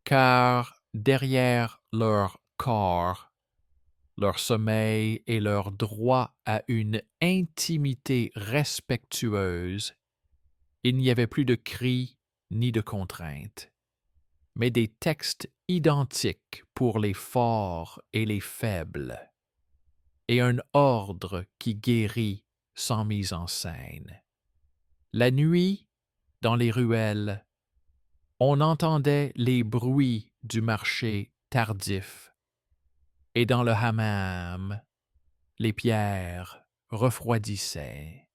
car derrière leur corps, leur sommeil et leur droit à une intimité respectueuse, il n'y avait plus de cris ni de contraintes, mais des textes identiques pour les forts et les faibles, et un ordre qui guérit sans mise en scène. La nuit, dans les ruelles, on entendait les bruits du marché tardif, et dans le hammam, les pierres refroidissaient.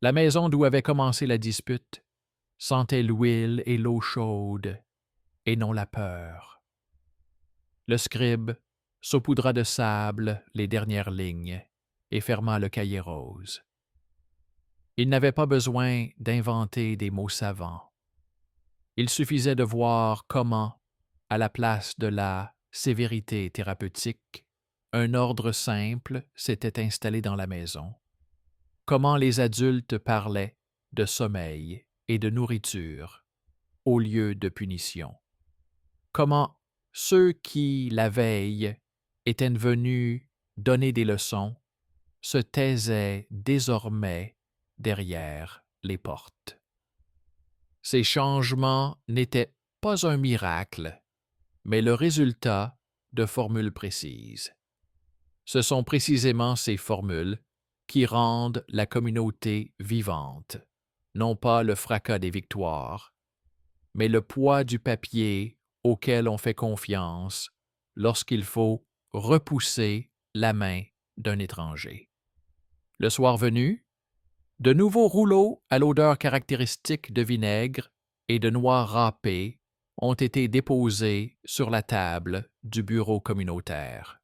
La maison d'où avait commencé la dispute sentait l'huile et l'eau chaude, et non la peur. Le scribe saupoudra de sable les dernières lignes et ferma le cahier rose. Il n'avait pas besoin d'inventer des mots savants. Il suffisait de voir comment, à la place de la sévérité thérapeutique, un ordre simple s'était installé dans la maison. Comment les adultes parlaient de sommeil et de nourriture au lieu de punition. Comment ceux qui, la veille, étaient venus donner des leçons se taisaient désormais derrière les portes. Ces changements n'étaient pas un miracle, mais le résultat de formules précises. Ce sont précisément ces formules qui rendent la communauté vivante, non pas le fracas des victoires, mais le poids du papier auquel on fait confiance lorsqu'il faut repousser la main d'un étranger. Le soir venu, de nouveaux rouleaux à l'odeur caractéristique de vinaigre et de noix râpée ont été déposés sur la table du bureau communautaire.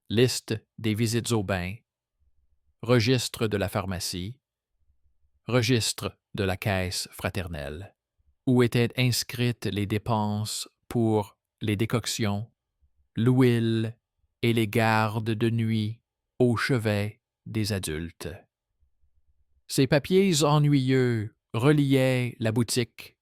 Liste des visites au bain, registre de la pharmacie, registre de la caisse fraternelle, où étaient inscrites les dépenses pour les décoctions, l'huile et les gardes de nuit au chevet des adultes. Ces papiers ennuyeux reliaient la boutique,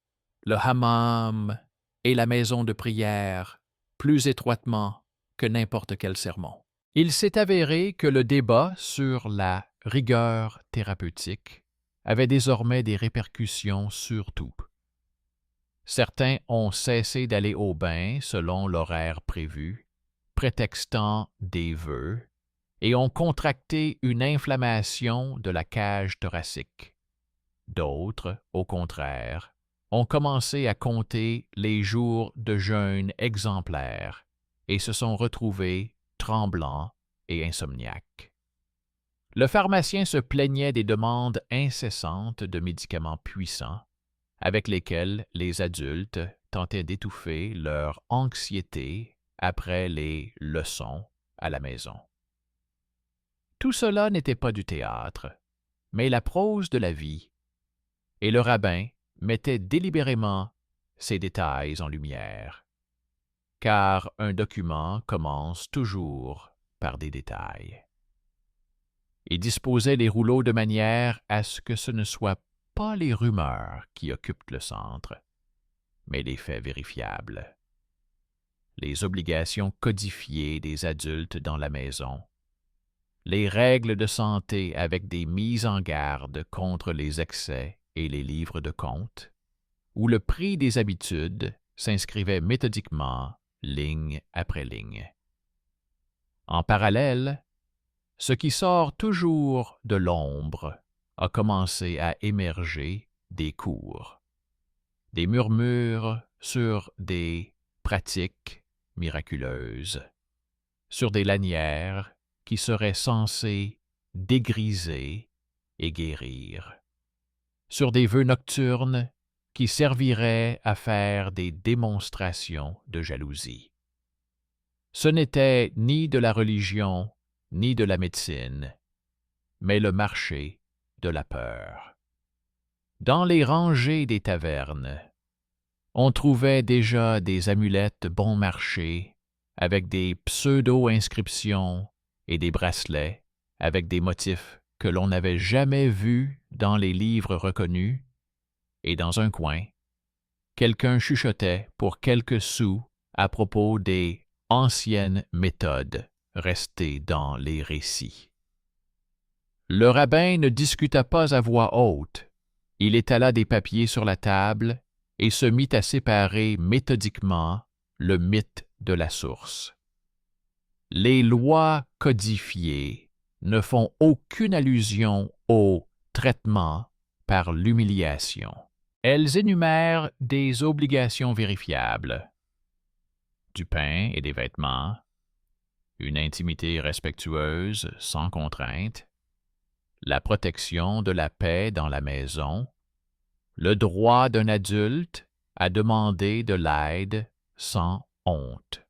le hammam et la maison de prière plus étroitement que n'importe quel sermon. Il s'est avéré que le débat sur la rigueur thérapeutique avait désormais des répercussions sur tout. Certains ont cessé d'aller au bain selon l'horaire prévu, prétextant des vœux, et ont contracté une inflammation de la cage thoracique. D'autres, au contraire, ont commencé à compter les jours de jeûne exemplaires et se sont retrouvés tremblants et insomniaques. Le pharmacien se plaignait des demandes incessantes de médicaments puissants avec lesquels les adultes tentaient d'étouffer leur anxiété après les leçons à la maison. Tout cela n'était pas du théâtre, mais la prose de la vie, et le rabbin mettait délibérément ces détails en lumière, car un document commence toujours par des détails. Il disposait les rouleaux de manière à ce que ce ne soient pas les rumeurs qui occupent le centre, mais les faits vérifiables. Les obligations codifiées des adultes dans la maison, les règles de santé avec des mises en garde contre les excès et les livres de comptes, où le prix des habitudes s'inscrivait méthodiquement, ligne après ligne. En parallèle, ce qui sort toujours de l'ombre a commencé à émerger des cours, des murmures sur des pratiques miraculeuses, sur des lanières qui seraient censées dégriser et guérir, sur des vœux nocturnes qui serviraient à faire des démonstrations de jalousie. Ce n'était ni de la religion ni de la médecine, mais le marché de la peur. Dans les rangées des tavernes, on trouvait déjà des amulettes bon marché avec des pseudo-inscriptions et des bracelets avec des motifs que l'on n'avait jamais vus dans les livres reconnus, et dans un coin, quelqu'un chuchotait pour quelques sous à propos des anciennes méthodes restées dans les récits. Le rabbin ne discuta pas à voix haute. Il étala des papiers sur la table et se mit à séparer méthodiquement le mythe de la source. Les lois codifiées ne font aucune allusion au traitement par l'humiliation. Elles énumèrent des obligations vérifiables, du pain et des vêtements, une intimité respectueuse sans contrainte, la protection de la paix dans la maison, le droit d'un adulte à demander de l'aide sans honte.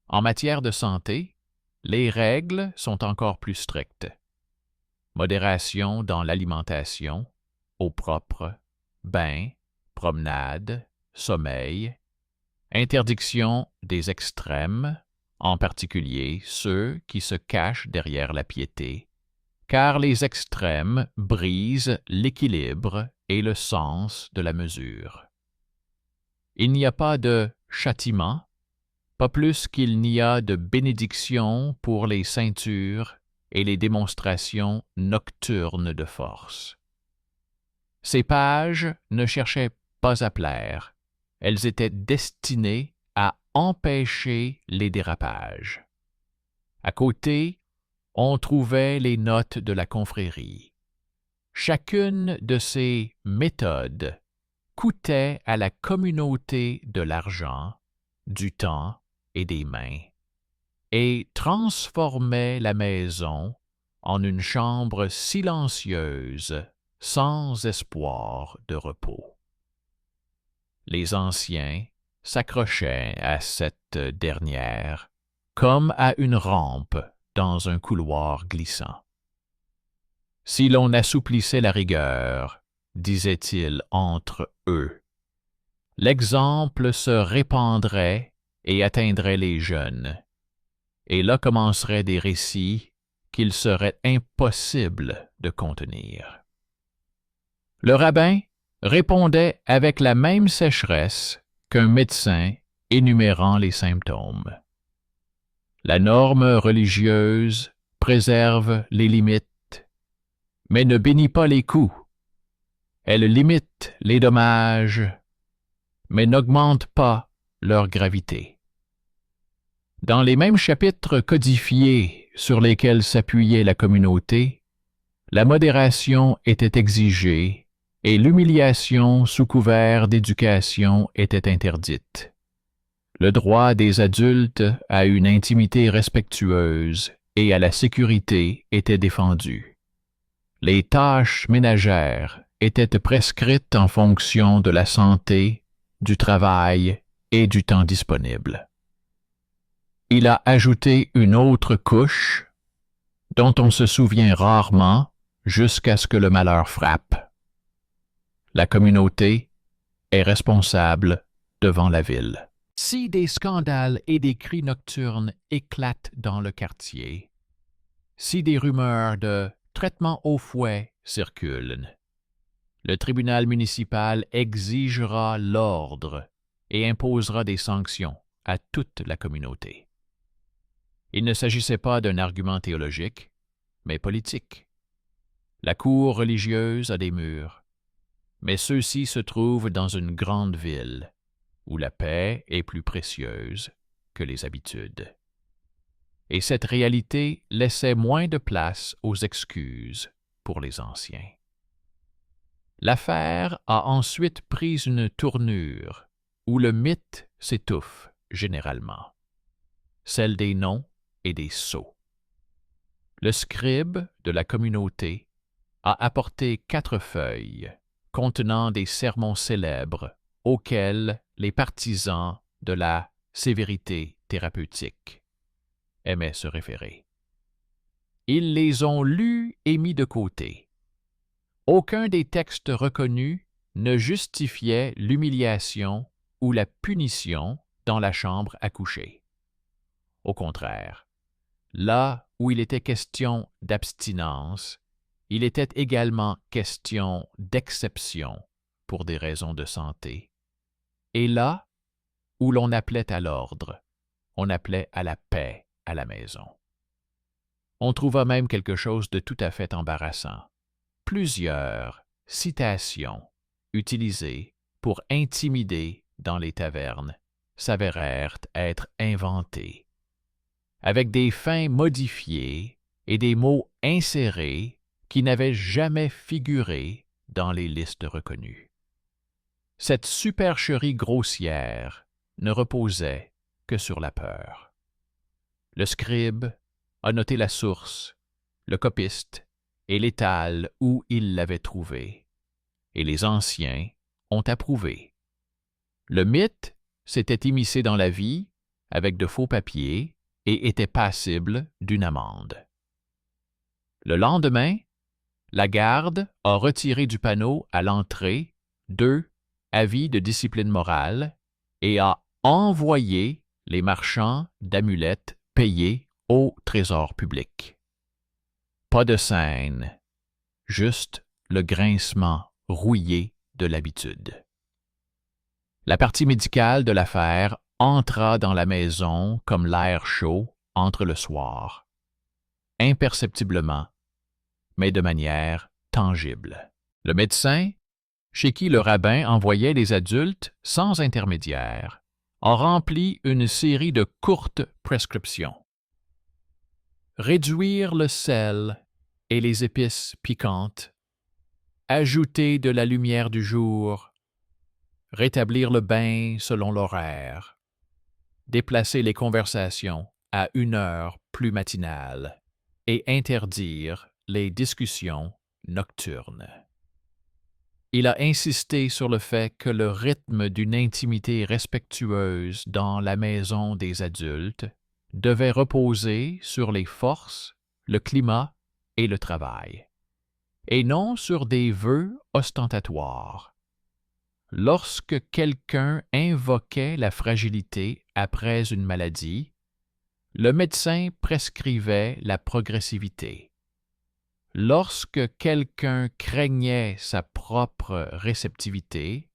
En matière de santé, les règles sont encore plus strictes. Modération dans l'alimentation, eau propre, bain, promenade, sommeil, interdiction des extrêmes, en particulier ceux qui se cachent derrière la piété, car les extrêmes brisent l'équilibre et le sens de la mesure. Il n'y a pas de châtiment, pas plus qu'il n'y a de bénédiction pour les ceintures et les démonstrations nocturnes de force. Ces pages ne cherchaient pas à plaire, elles étaient destinées à empêcher les dérapages. À côté, on trouvait les notes de la confrérie. Chacune de ces méthodes coûtait à la communauté de l'argent, du temps et des mains, et transformait la maison en une chambre silencieuse, sans espoir de repos. Les anciens s'accrochaient à cette dernière comme à une rampe dans un couloir glissant. Si l'on assouplissait la rigueur, disaient-ils entre eux, l'exemple se répandrait et atteindrait les jeunes, et là commenceraient des récits qu'il serait impossible de contenir. Le rabbin répondait avec la même sécheresse qu'un médecin énumérant les symptômes. La norme religieuse préserve les limites, mais ne bénit pas les coûts. Elle limite les dommages, mais n'augmente pas leur gravité. Dans les mêmes chapitres codifiés sur lesquels s'appuyait la communauté, la modération était exigée et l'humiliation sous couvert d'éducation était interdite. Le droit des adultes à une intimité respectueuse et à la sécurité était défendu. Les tâches ménagères étaient prescrites en fonction de la santé, du travail et du temps disponible. il a ajouté une autre couche dont on se souvient rarement jusqu'à ce que le malheur frappe. La communauté est responsable devant la ville. Si des scandales et des cris nocturnes éclatent dans le quartier, si des rumeurs de traitement au fouet circulent, le tribunal municipal exigera l'ordre et imposera des sanctions à toute la communauté. Il ne s'agissait pas d'un argument théologique, mais politique. La cour religieuse a des murs, mais ceux-ci se trouvent dans une grande ville où la paix est plus précieuse que les habitudes. Et cette réalité laissait moins de place aux excuses pour les anciens. L'affaire a ensuite pris une tournure où le mythe s'étouffe généralement, celle des noms et des sceaux. Le scribe de la communauté a apporté 4 feuilles contenant des sermons célèbres auxquels les partisans de la sévérité thérapeutique aimaient se référer. Ils les ont lus et mis de côté. Aucun des textes reconnus ne justifiait l'humiliation ou la punition dans la chambre à coucher. Au contraire, là où il était question d'abstinence, il était également question d'exception pour des raisons de santé. Et là où l'on appelait à l'ordre, on appelait à la paix à la maison. On trouva même quelque chose de tout à fait embarrassant. Plusieurs citations utilisées pour intimider dans les tavernes s'avérèrent être inventées, avec des fins modifiées et des mots insérés qui n'avaient jamais figuré dans les listes reconnues. Cette supercherie grossière ne reposait que sur la peur. Le scribe a noté la source, le copiste et l'étal où il l'avait trouvée, et les anciens ont approuvé. Le mythe s'était immiscé dans la vie avec de faux papiers et était passible d'une amende. Le lendemain, la garde a retiré du panneau à l'entrée 2 avis de discipline morale et a envoyé les marchands d'amulettes payés au trésor public. Pas de scène, juste le grincement rouillé de l'habitude. La partie médicale de l'affaire entra dans la maison comme l'air chaud entre le soir, imperceptiblement, mais de manière tangible. Le médecin, chez qui le rabbin envoyait les adultes sans intermédiaire, a rempli une série de courtes prescriptions. Réduire le sel et les épices piquantes, ajouter de la lumière du jour, rétablir le bain selon l'horaire, déplacer les conversations à une heure plus matinale et interdire les discussions nocturnes. Il a insisté sur le fait que le rythme d'une intimité respectueuse dans la maison des adultes devait reposer sur les forces, le climat et le travail, et non sur des vœux ostentatoires. Lorsque quelqu'un invoquait la fragilité après une maladie, le médecin prescrivait la progressivité. Lorsque quelqu'un craignait sa propre réceptivité,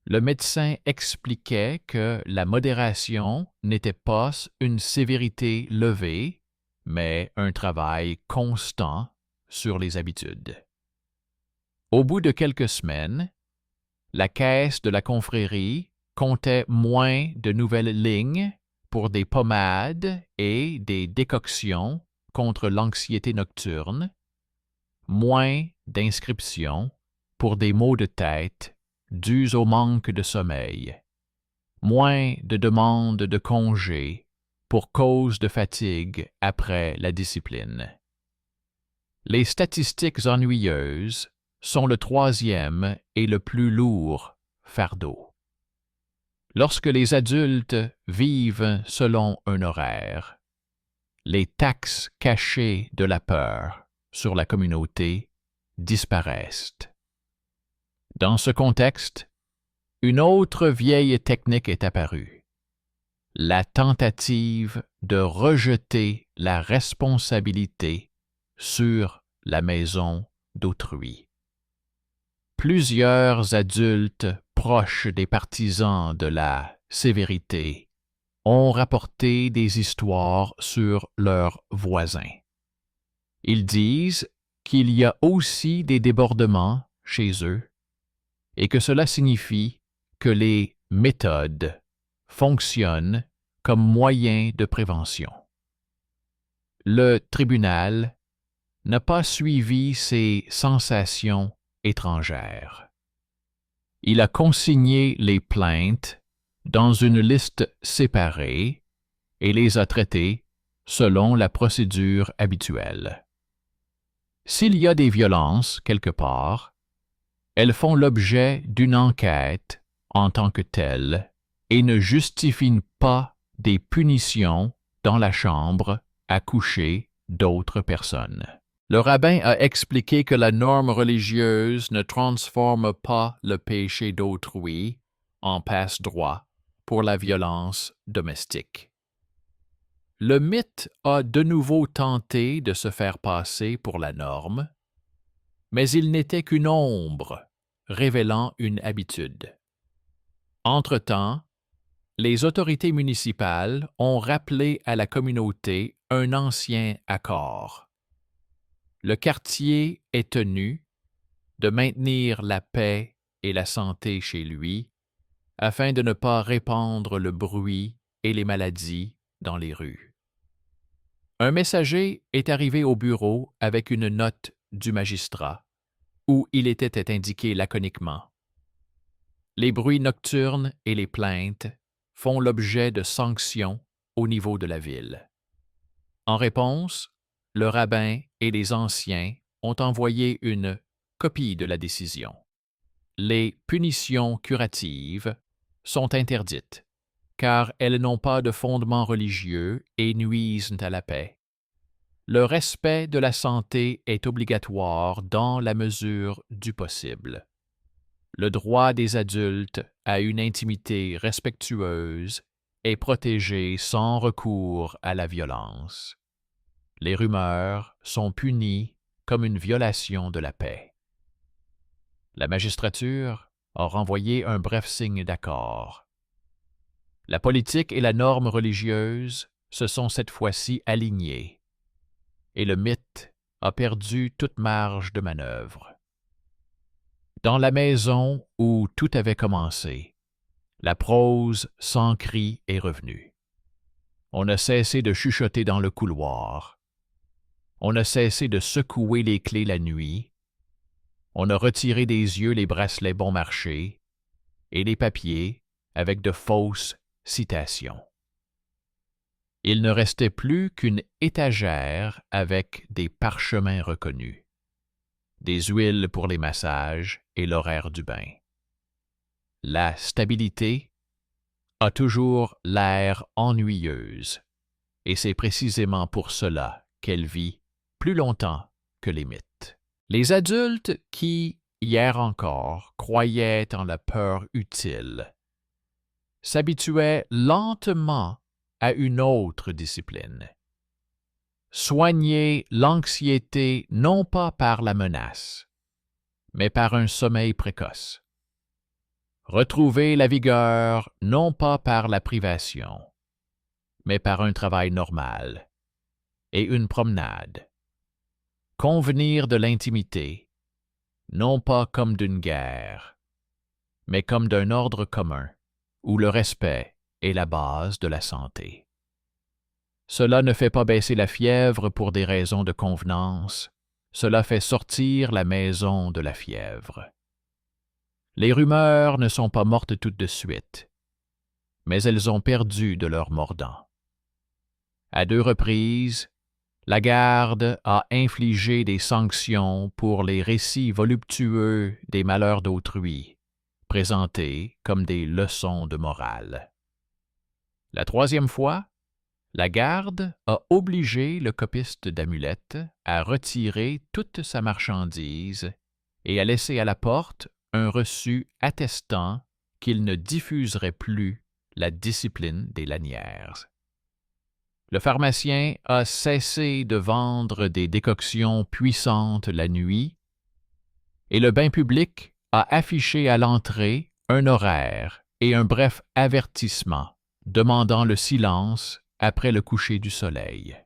le médecin expliquait que la modération n'était pas une sévérité levée, mais un travail constant sur les habitudes. Au bout de quelques semaines, la caisse de la confrérie comptait moins de nouvelles lignes pour des pommades et des décoctions contre l'anxiété nocturne, moins d'inscriptions pour des maux de tête dus au manque de sommeil, moins de demandes de congés pour cause de fatigue après la discipline. Les statistiques ennuyeuses sont le 3e et le plus lourd fardeau. Lorsque les adultes vivent selon un horaire, les taxes cachées de la peur sur la communauté disparaissent. Dans ce contexte, une autre vieille technique est apparue, la tentative de rejeter la responsabilité sur la maison d'autrui. Plusieurs adultes proches des partisans de la sévérité ont rapporté des histoires sur leurs voisins. Ils disent qu'il y a aussi des débordements chez eux et que cela signifie que les méthodes fonctionnent comme moyen de prévention. Le tribunal n'a pas suivi ces sensations étrangères. Il a consigné les plaintes dans une liste séparée et les a traitées selon la procédure habituelle. S'il y a des violences quelque part, elles font l'objet d'une enquête en tant que telle et ne justifient pas des punitions dans la chambre à coucher d'autres personnes. Le rabbin a expliqué que la norme religieuse ne transforme pas le péché d'autrui en passe-droit pour la violence domestique. Le mythe a de nouveau tenté de se faire passer pour la norme, mais il n'était qu'une ombre révélant une habitude. Entre-temps, les autorités municipales ont rappelé à la communauté un ancien accord. Le quartier est tenu de maintenir la paix et la santé chez lui afin de ne pas répandre le bruit et les maladies dans les rues. Un messager est arrivé au bureau avec une note du magistrat où il était indiqué laconiquement: les bruits nocturnes et les plaintes font l'objet de sanctions au niveau de la ville. En réponse, le rabbin et les anciens ont envoyé une copie de la décision. Les punitions curatives sont interdites, car elles n'ont pas de fondement religieux et nuisent à la paix. Le respect de la santé est obligatoire dans la mesure du possible. Le droit des adultes à une intimité respectueuse est protégé sans recours à la violence. Les rumeurs sont punies comme une violation de la paix. La magistrature a renvoyé un bref signe d'accord. La politique et la norme religieuse se sont cette fois-ci alignées, et le mythe a perdu toute marge de manœuvre. Dans la maison où tout avait commencé, la prose sans cri est revenue. On a cessé de chuchoter dans le couloir. On a cessé de secouer les clés la nuit. On a retiré des yeux les bracelets bon marché et les papiers avec de fausses citations. Il ne restait plus qu'une étagère avec des parchemins reconnus, des huiles pour les massages et l'horaire du bain. La stabilité a toujours l'air ennuyeuse, et c'est précisément pour cela qu'elle vit plus longtemps que les mythes. Les adultes qui, hier encore, croyaient en la peur utile, s'habituaient lentement à une autre discipline. Soigner l'anxiété non pas par la menace, mais par un sommeil précoce. Retrouver la vigueur non pas par la privation, mais par un travail normal et une promenade. Convenir de l'intimité, non pas comme d'une guerre, mais comme d'un ordre commun, où le respect est la base de la santé. Cela ne fait pas baisser la fièvre pour des raisons de convenance, cela fait sortir la maison de la fièvre. Les rumeurs ne sont pas mortes toutes de suite, mais elles ont perdu de leur mordant. À 2 reprises, la garde a infligé des sanctions pour les récits voluptueux des malheurs d'autrui, présentées comme des leçons de morale. La troisième fois, la garde a obligé le copiste d'amulettes à retirer toute sa marchandise et à laisser à la porte un reçu attestant qu'il ne diffuserait plus la discipline des lanières. Le pharmacien a cessé de vendre des décoctions puissantes la nuit et le bain public a affiché à l'entrée un horaire et un bref avertissement demandant le silence après le coucher du soleil.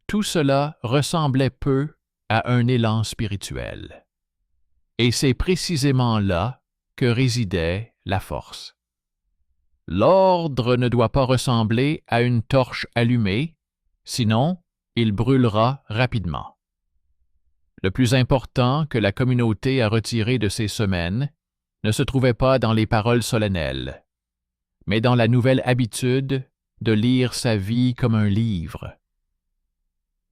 Tout cela ressemblait peu à un élan spirituel. Et c'est précisément là que résidait la force. L'ordre ne doit pas ressembler à une torche allumée, sinon il brûlera rapidement. Le plus important que la communauté a retiré de ces semaines ne se trouvait pas dans les paroles solennelles, mais dans la nouvelle habitude de lire sa vie comme un livre.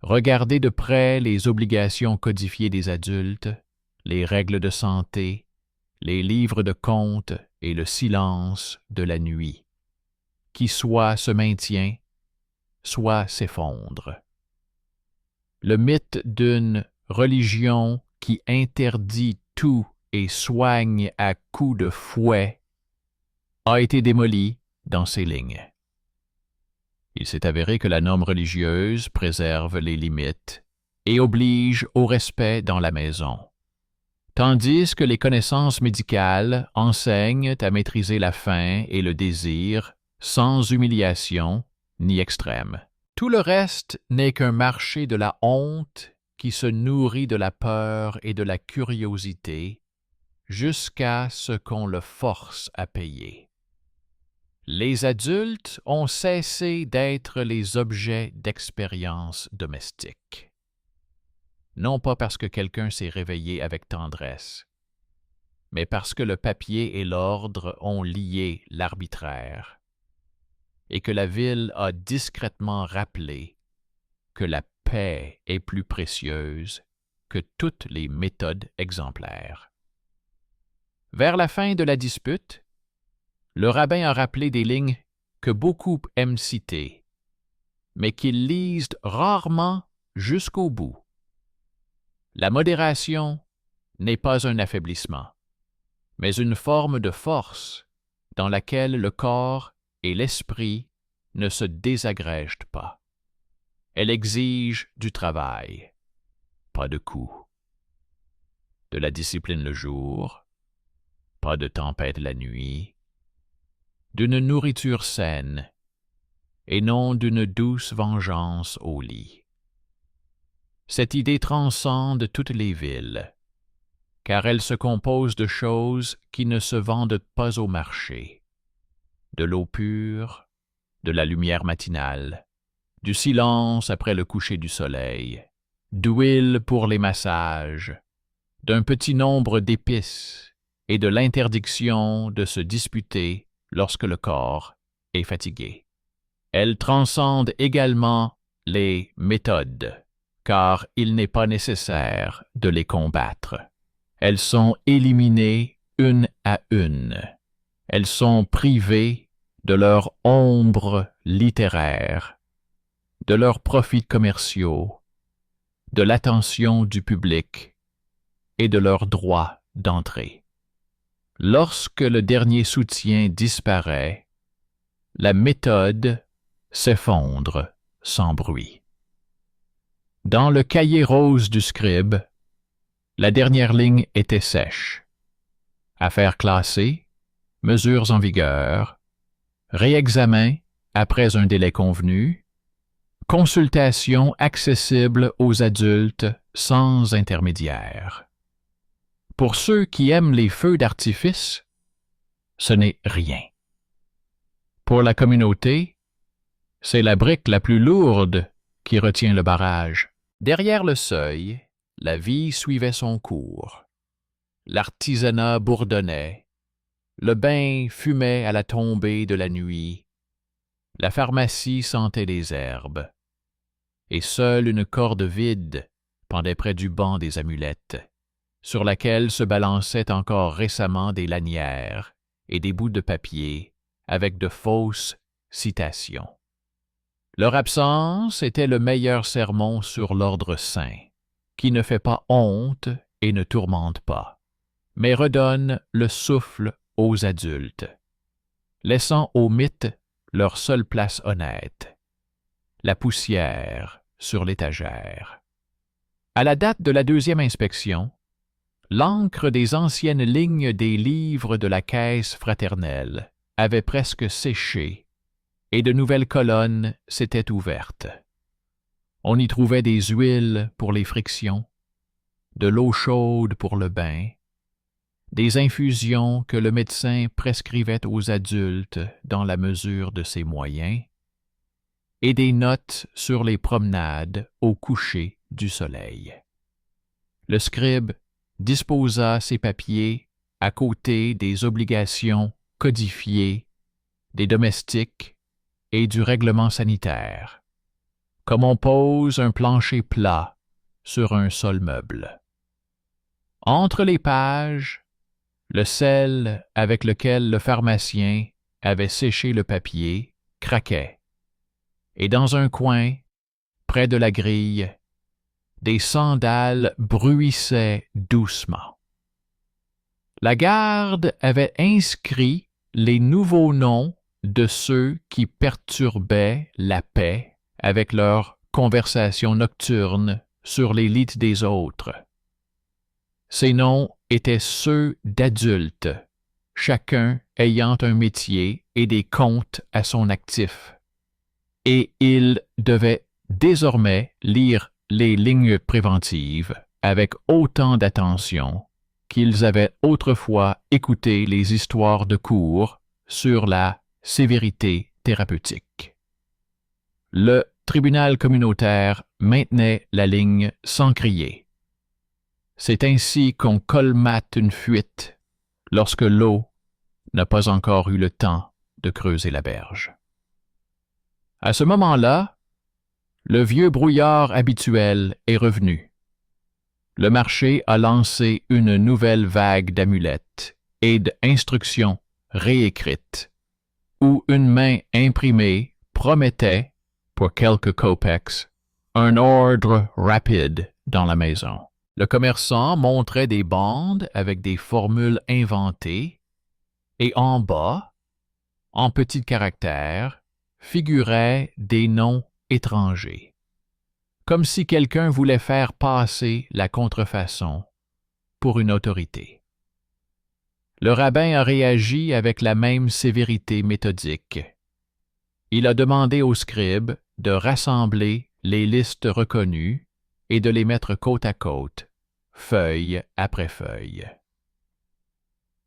Regarder de près les obligations codifiées des adultes, les règles de santé, les livres de comptes et le silence de la nuit, qui soit se maintient, soit s'effondre. Le mythe d'une religion qui interdit tout et soigne à coups de fouet a été démoli dans ces lignes. Il s'est avéré que la norme religieuse préserve les limites et oblige au respect dans la maison, tandis que les connaissances médicales enseignent à maîtriser la faim et le désir sans humiliation ni extrême. Tout le reste n'est qu'un marché de la honte qui se nourrit de la peur et de la curiosité jusqu'à ce qu'on le force à payer. Les adultes ont cessé d'être les objets d'expérience domestique. Non pas parce que quelqu'un s'est réveillé avec tendresse, mais parce que le papier et l'ordre ont lié l'arbitraire, et que la ville a discrètement rappelé que la paix est plus précieuse que toutes les méthodes exemplaires. Vers la fin de la dispute, le rabbin a rappelé des lignes que beaucoup aiment citer, mais qu'ils lisent rarement jusqu'au bout. La modération n'est pas un affaiblissement, mais une forme de force dans laquelle le corps et l'esprit ne se désagrègent pas. Elle exige du travail, pas de coups. De la discipline le jour, pas de tempête la nuit. D'une nourriture saine, et non d'une douce vengeance au lit. Cette idée transcende toutes les villes, car elle se compose de choses qui ne se vendent pas au marché, de l'eau pure, de la lumière matinale, du silence après le coucher du soleil, d'huile pour les massages, d'un petit nombre d'épices et de l'interdiction de se disputer lorsque le corps est fatigué. Elle transcende également les méthodes, car il n'est pas nécessaire de les combattre. Elles sont éliminées une à une. Elles sont privées de leur ombre littéraire, de leurs profits commerciaux, de l'attention du public et de leurs droits d'entrée. Lorsque le dernier soutien disparaît, la méthode s'effondre sans bruit. Dans le cahier rose du scribe, la dernière ligne était sèche. Affaires classées, mesures en vigueur, réexamen après un délai convenu, consultation accessible aux adultes sans intermédiaire. Pour ceux qui aiment les feux d'artifice, ce n'est rien. Pour la communauté, c'est la brique la plus lourde qui retient le barrage. Derrière le seuil, la vie suivait son cours. L'artisanat bourdonnait, le bain fumait à la tombée de la nuit, la pharmacie sentait les herbes, et seule une corde vide pendait près du banc des amulettes, sur laquelle se balançaient encore récemment des lanières et des bouts de papier avec de fausses citations. Leur absence était le meilleur sermon sur l'ordre saint, qui ne fait pas honte et ne tourmente pas, mais redonne le souffle aux adultes, laissant aux mythes leur seule place honnête, la poussière sur l'étagère. À la date de la deuxième inspection, l'encre des anciennes lignes des livres de la caisse fraternelle avait presque séché et de nouvelles colonnes s'étaient ouvertes. On y trouvait des huiles pour les frictions, de l'eau chaude pour le bain, des infusions que le médecin prescrivait aux adultes dans la mesure de ses moyens, et des notes sur les promenades au coucher du soleil. Le scribe disposa ses papiers à côté des obligations codifiées des domestiques et du règlement sanitaire, comme on pose un plancher plat sur un sol meuble. Entre les pages, le sel avec lequel le pharmacien avait séché le papier craquait, et dans un coin, près de la grille, des sandales bruissaient doucement. La garde avait inscrit les nouveaux noms de ceux qui perturbaient la paix avec leurs conversations nocturnes sur les lits des autres. Ces noms étaient ceux d'adultes, chacun ayant un métier et des comptes à son actif, et ils devaient désormais lire les lignes préventives avec autant d'attention qu'ils avaient autrefois écouté les histoires de cours sur la sévérité thérapeutique. Le tribunal communautaire maintenait la ligne sans crier. C'est ainsi qu'on colmate une fuite lorsque l'eau n'a pas encore eu le temps de creuser la berge. À ce moment-là, le vieux brouillard habituel est revenu. Le marché a lancé une nouvelle vague d'amulettes et d'instructions réécrites, où une main imprimée promettait, pour quelques kopecks, un ordre rapide dans la maison. Le commerçant montrait des bandes avec des formules inventées, et en bas, en petits caractères, figuraient des noms étrangers, comme si quelqu'un voulait faire passer la contrefaçon pour une autorité. Le rabbin a réagi avec la même sévérité méthodique. Il a demandé au scribe de rassembler les listes reconnues et de les mettre côte à côte, feuille après feuille.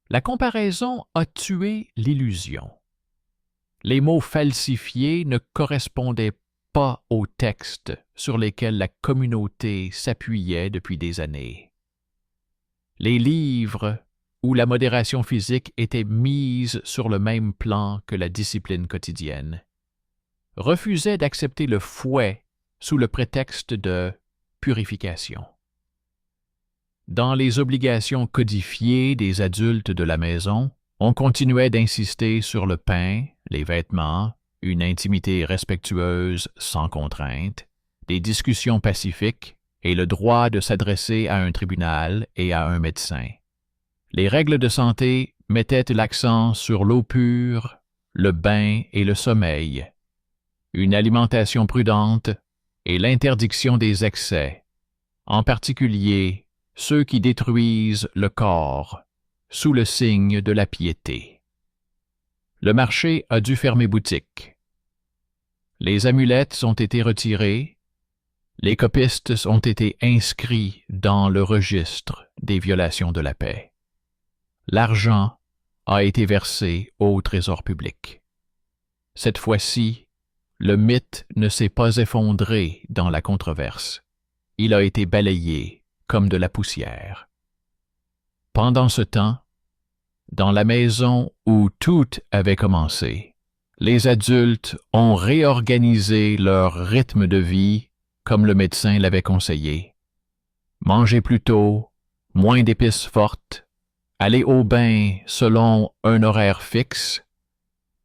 La comparaison a tué l'illusion. Les mots falsifiés ne correspondaient pas aux textes sur lesquels la communauté s'appuyait depuis des années. Les livres où la modération physique était mise sur le même plan que la discipline quotidienne refusaient d'accepter le fouet sous le prétexte de purification. Dans les obligations codifiées des adultes de la maison, on continuait d'insister sur le pain, les vêtements, une intimité respectueuse sans contrainte, des discussions pacifiques et le droit de s'adresser à un tribunal et à un médecin. Les règles de santé mettaient l'accent sur l'eau pure, le bain et le sommeil, une alimentation prudente et l'interdiction des excès, en particulier ceux qui détruisent le corps sous le signe de la piété. Le marché a dû fermer boutique. Les amulettes ont été retirées, les copistes ont été inscrits dans le registre des violations de la paix. L'argent a été versé au trésor public. Cette fois-ci, le mythe ne s'est pas effondré dans la controverse. Il a été balayé comme de la poussière. Pendant ce temps, dans la maison où tout avait commencé, les adultes ont réorganisé leur rythme de vie comme le médecin l'avait conseillé. Manger plus tôt, moins d'épices fortes, aller au bain selon un horaire fixe,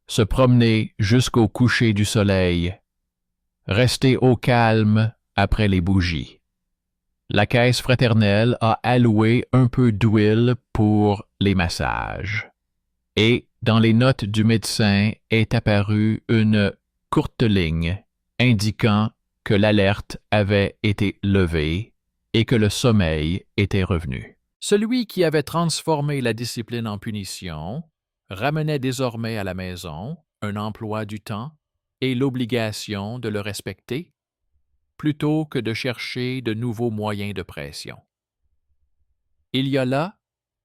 se promener jusqu'au coucher du soleil, rester au calme après les bougies. La caisse fraternelle a alloué un peu d'huile pour les massages. Et dans les notes du médecin est apparue une courte ligne indiquant que l'alerte avait été levée et que le sommeil était revenu. Celui qui avait transformé la discipline en punition ramenait désormais à la maison un emploi du temps et l'obligation de le respecter, plutôt que de chercher de nouveaux moyens de pression. Il y a là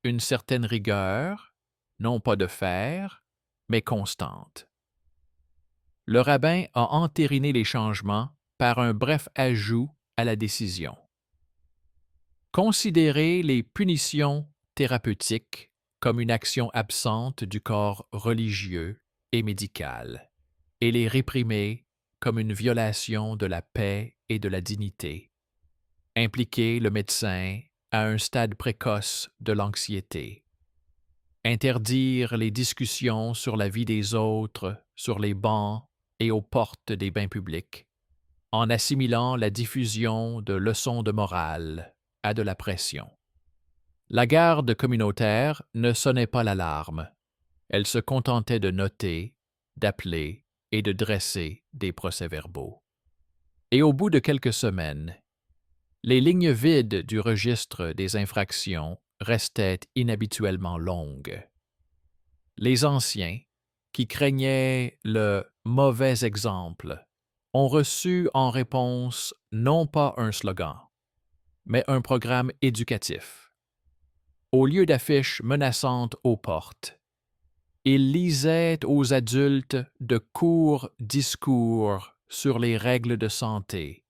une certaine rigueur, non pas de fer, mais constante. Le rabbin a entériné les changements par un bref ajout à la décision. Considérer les punitions thérapeutiques comme une action absente du corps religieux et médical, et les réprimer comme une violation de la paix et de la dignité. Impliquer le médecin à un stade précoce de l'anxiété. Interdire les discussions sur la vie des autres sur les bancs et aux portes des bains publics, en assimilant la diffusion de leçons de morale à de la pression. La garde communautaire ne sonnait pas l'alarme. Elle se contentait de noter, d'appeler et de dresser des procès-verbaux. Et au bout de quelques semaines, les lignes vides du registre des infractions restaient inhabituellement longues. Les anciens, qui craignaient le mauvais exemple, ont reçu en réponse non pas un slogan, mais un programme éducatif. Au lieu d'affiches menaçantes aux portes, ils lisaient aux adultes de courts discours sur les règles de santé,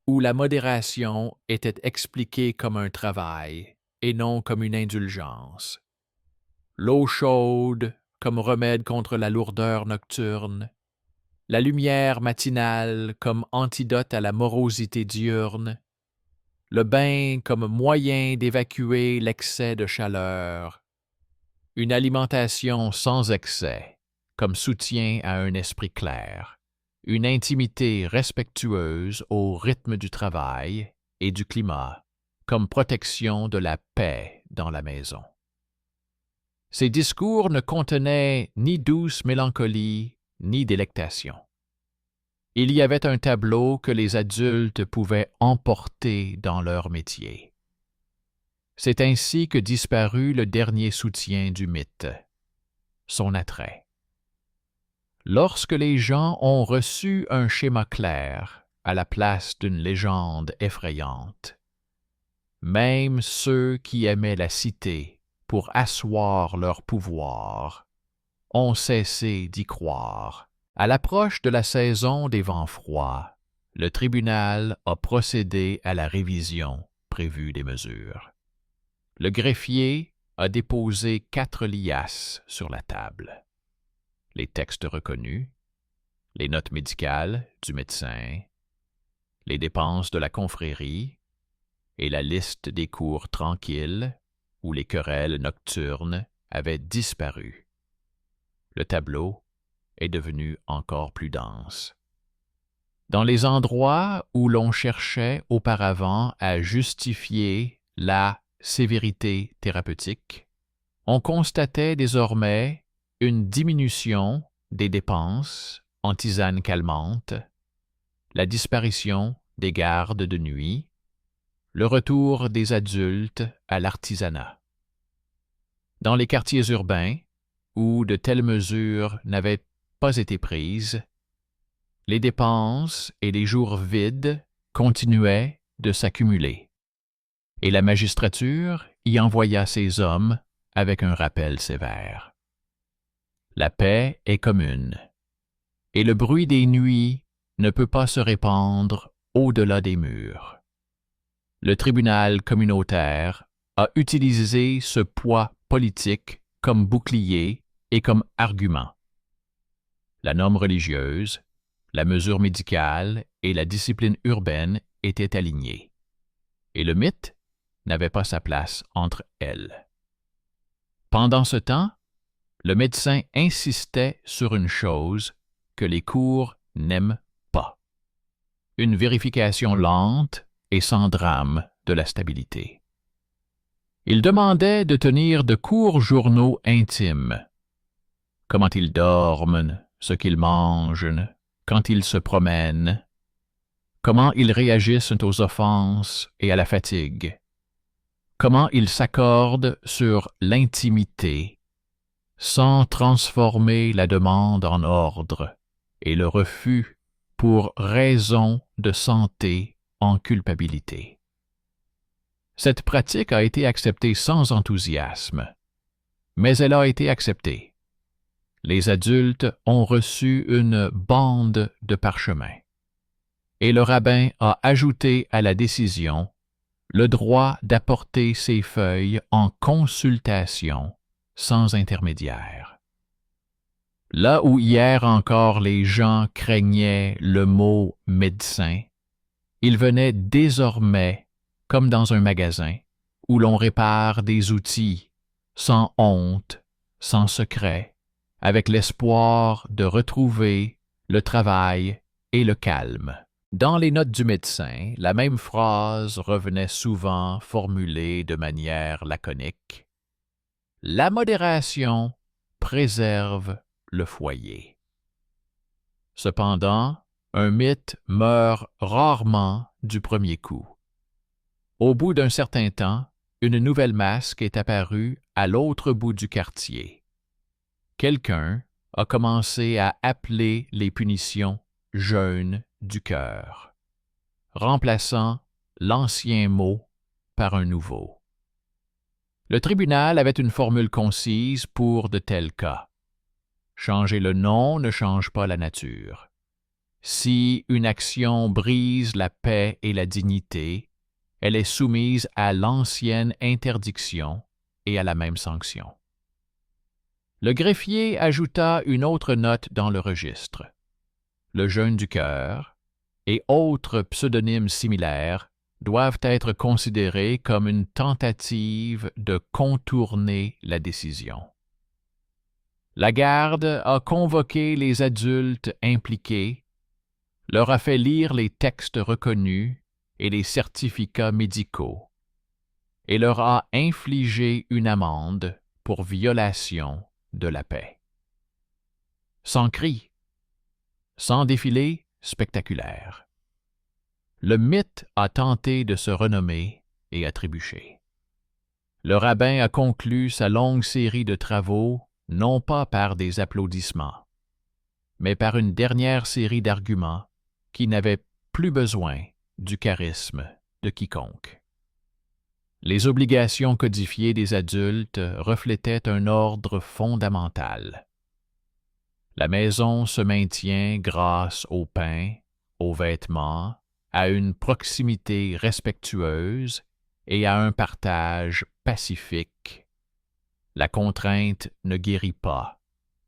où la modération était expliquée comme un travail et non comme une indulgence. L'eau chaude comme remède contre la lourdeur nocturne, la lumière matinale comme antidote à la morosité diurne, le bain comme moyen d'évacuer l'excès de chaleur, une alimentation sans excès comme soutien à un esprit clair, une intimité respectueuse au rythme du travail et du climat comme protection de la paix dans la maison. Ces discours ne contenaient ni douce mélancolie, ni délectation. Il y avait un tableau que les adultes pouvaient emporter dans leur métier. C'est ainsi que disparut le dernier soutien du mythe, son attrait. Lorsque les gens ont reçu un schéma clair à la place d'une légende effrayante, même ceux qui aimaient la cité pour asseoir leur pouvoir ont cessé d'y croire. À l'approche de la saison des vents froids, le tribunal a procédé à la révision prévue des mesures. Le greffier a déposé 4 liasses sur la table. Les textes reconnus, les notes médicales du médecin, les dépenses de la confrérie et la liste des cours tranquilles où les querelles nocturnes avaient disparu. Le tableau est devenu encore plus dense. Dans les endroits où l'on cherchait auparavant à justifier la sévérité thérapeutique, on constatait désormais une diminution des dépenses en tisanes calmantes, la disparition des gardes de nuit, le retour des adultes à l'artisanat. Dans les quartiers urbains, où de telles mesures n'avaient pas été prises, les dépenses et les jours vides continuaient de s'accumuler, et la magistrature y envoya ses hommes avec un rappel sévère. La paix est commune, et le bruit des nuits ne peut pas se répandre au-delà des murs. Le tribunal communautaire a utilisé ce poids politique comme bouclier et comme argument. La norme religieuse, la mesure médicale et la discipline urbaine étaient alignées. Et le mythe n'avait pas sa place entre elles. Pendant ce temps, le médecin insistait sur une chose que les cours n'aiment pas: une vérification lente et sans drame de la stabilité. Il demandait de tenir de courts journaux intimes: comment ils dorment, ce qu'ils mangent, quand ils se promènent, comment ils réagissent aux offenses et à la fatigue, comment ils s'accordent sur l'intimité, sans transformer la demande en ordre et le refus pour raison de santé en culpabilité. Cette pratique a été acceptée sans enthousiasme, mais elle a été acceptée. Les adultes ont reçu une bande de parchemin, et le rabbin a ajouté à la décision le droit d'apporter ces feuilles en consultation sans intermédiaire. Là où hier encore les gens craignaient le mot médecin, il venait désormais comme dans un magasin où l'on répare des outils sans honte, sans secret, avec l'espoir de retrouver le travail et le calme. Dans les notes du médecin, la même phrase revenait souvent formulée de manière laconique: « La modération préserve le foyer. » Cependant, un mythe meurt rarement du premier coup. Au bout d'un certain temps, une nouvelle masque est apparue à l'autre bout du quartier. Quelqu'un a commencé à appeler les punitions « jeûne du cœur », remplaçant l'ancien mot par un nouveau. Le tribunal avait une formule concise pour de tels cas: changer le nom ne change pas la nature. Si une action brise la paix et la dignité, elle est soumise à l'ancienne interdiction et à la même sanction. Le greffier ajouta une autre note dans le registre: le jeûne du cœur et autres pseudonymes similaires doivent être considérés comme une tentative de contourner la décision. La garde a convoqué les adultes impliqués, leur a fait lire les textes reconnus et les certificats médicaux, et leur a infligé une amende pour violation de la paix. Sans cri, sans défilé spectaculaire, le mythe a tenté de se renommer et a trébuché. Le rabbin a conclu sa longue série de travaux non pas par des applaudissements, mais par une dernière série d'arguments qui n'avaient plus besoin du charisme de quiconque. Les obligations codifiées des adultes reflétaient un ordre fondamental. La maison se maintient grâce au pain, aux vêtements, à une proximité respectueuse et à un partage pacifique. La contrainte ne guérit pas,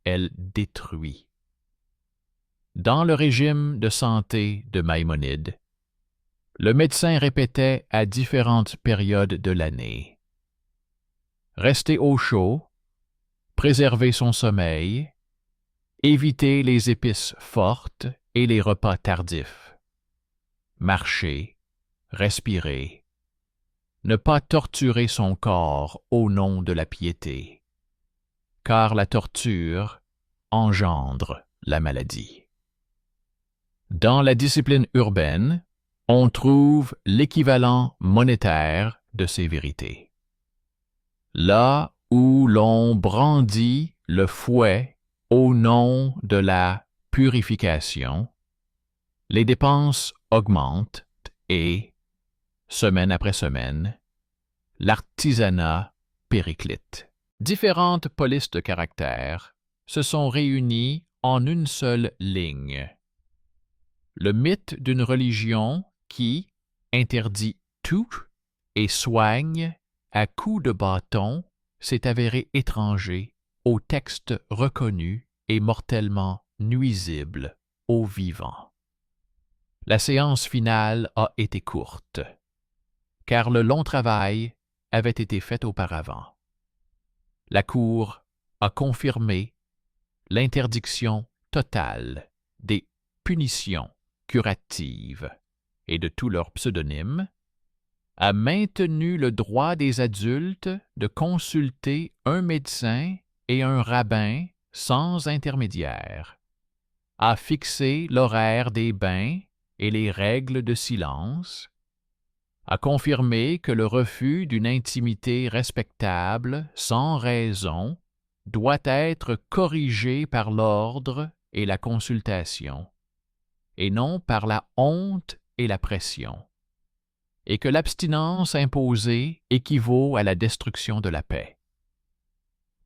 elle détruit. Dans le régime de santé de Maïmonide, le médecin répétait à différentes périodes de l'année: rester au chaud, préserver son sommeil, éviter les épices fortes et les repas tardifs, marcher, respirer, ne pas torturer son corps au nom de la piété, car la torture engendre la maladie. Dans la discipline urbaine, on trouve l'équivalent monétaire de ces vérités. Là où l'on brandit le fouet au nom de la purification, les dépenses augmentent et, semaine après semaine, l'artisanat périclite. Différentes polices de caractère se sont réunies en une seule ligne. Le mythe d'une religion qui interdit tout et soigne à coups de bâton s'est avéré étranger aux textes reconnus et mortellement nuisible aux vivants. La séance finale a été courte. car le long travail avait été fait auparavant. La Cour a confirmé l'interdiction totale des punitions curatives et de tous leurs pseudonymes, a maintenu le droit des adultes de consulter un médecin et un rabbin sans intermédiaire, a fixé l'horaire des bains et les règles de silence, a confirmé que le refus d'une intimité respectable sans raison doit être corrigé par l'ordre et la consultation, et non par la honte et la pression, et que l'abstinence imposée équivaut à la destruction de la paix.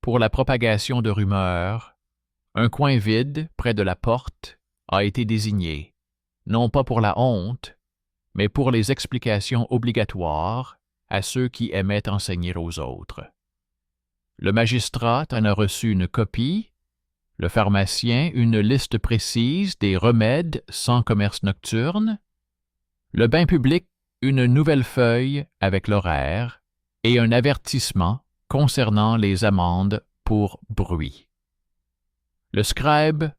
Pour la propagation de rumeurs, un coin vide près de la porte a été désigné, non pas pour la honte, mais pour les explications obligatoires à ceux qui aimaient enseigner aux autres. Le magistrat en a reçu une copie, le pharmacien une liste précise des remèdes sans commerce nocturne, le bain public une nouvelle feuille avec l'horaire et un avertissement concernant les amendes pour bruit. Le scribe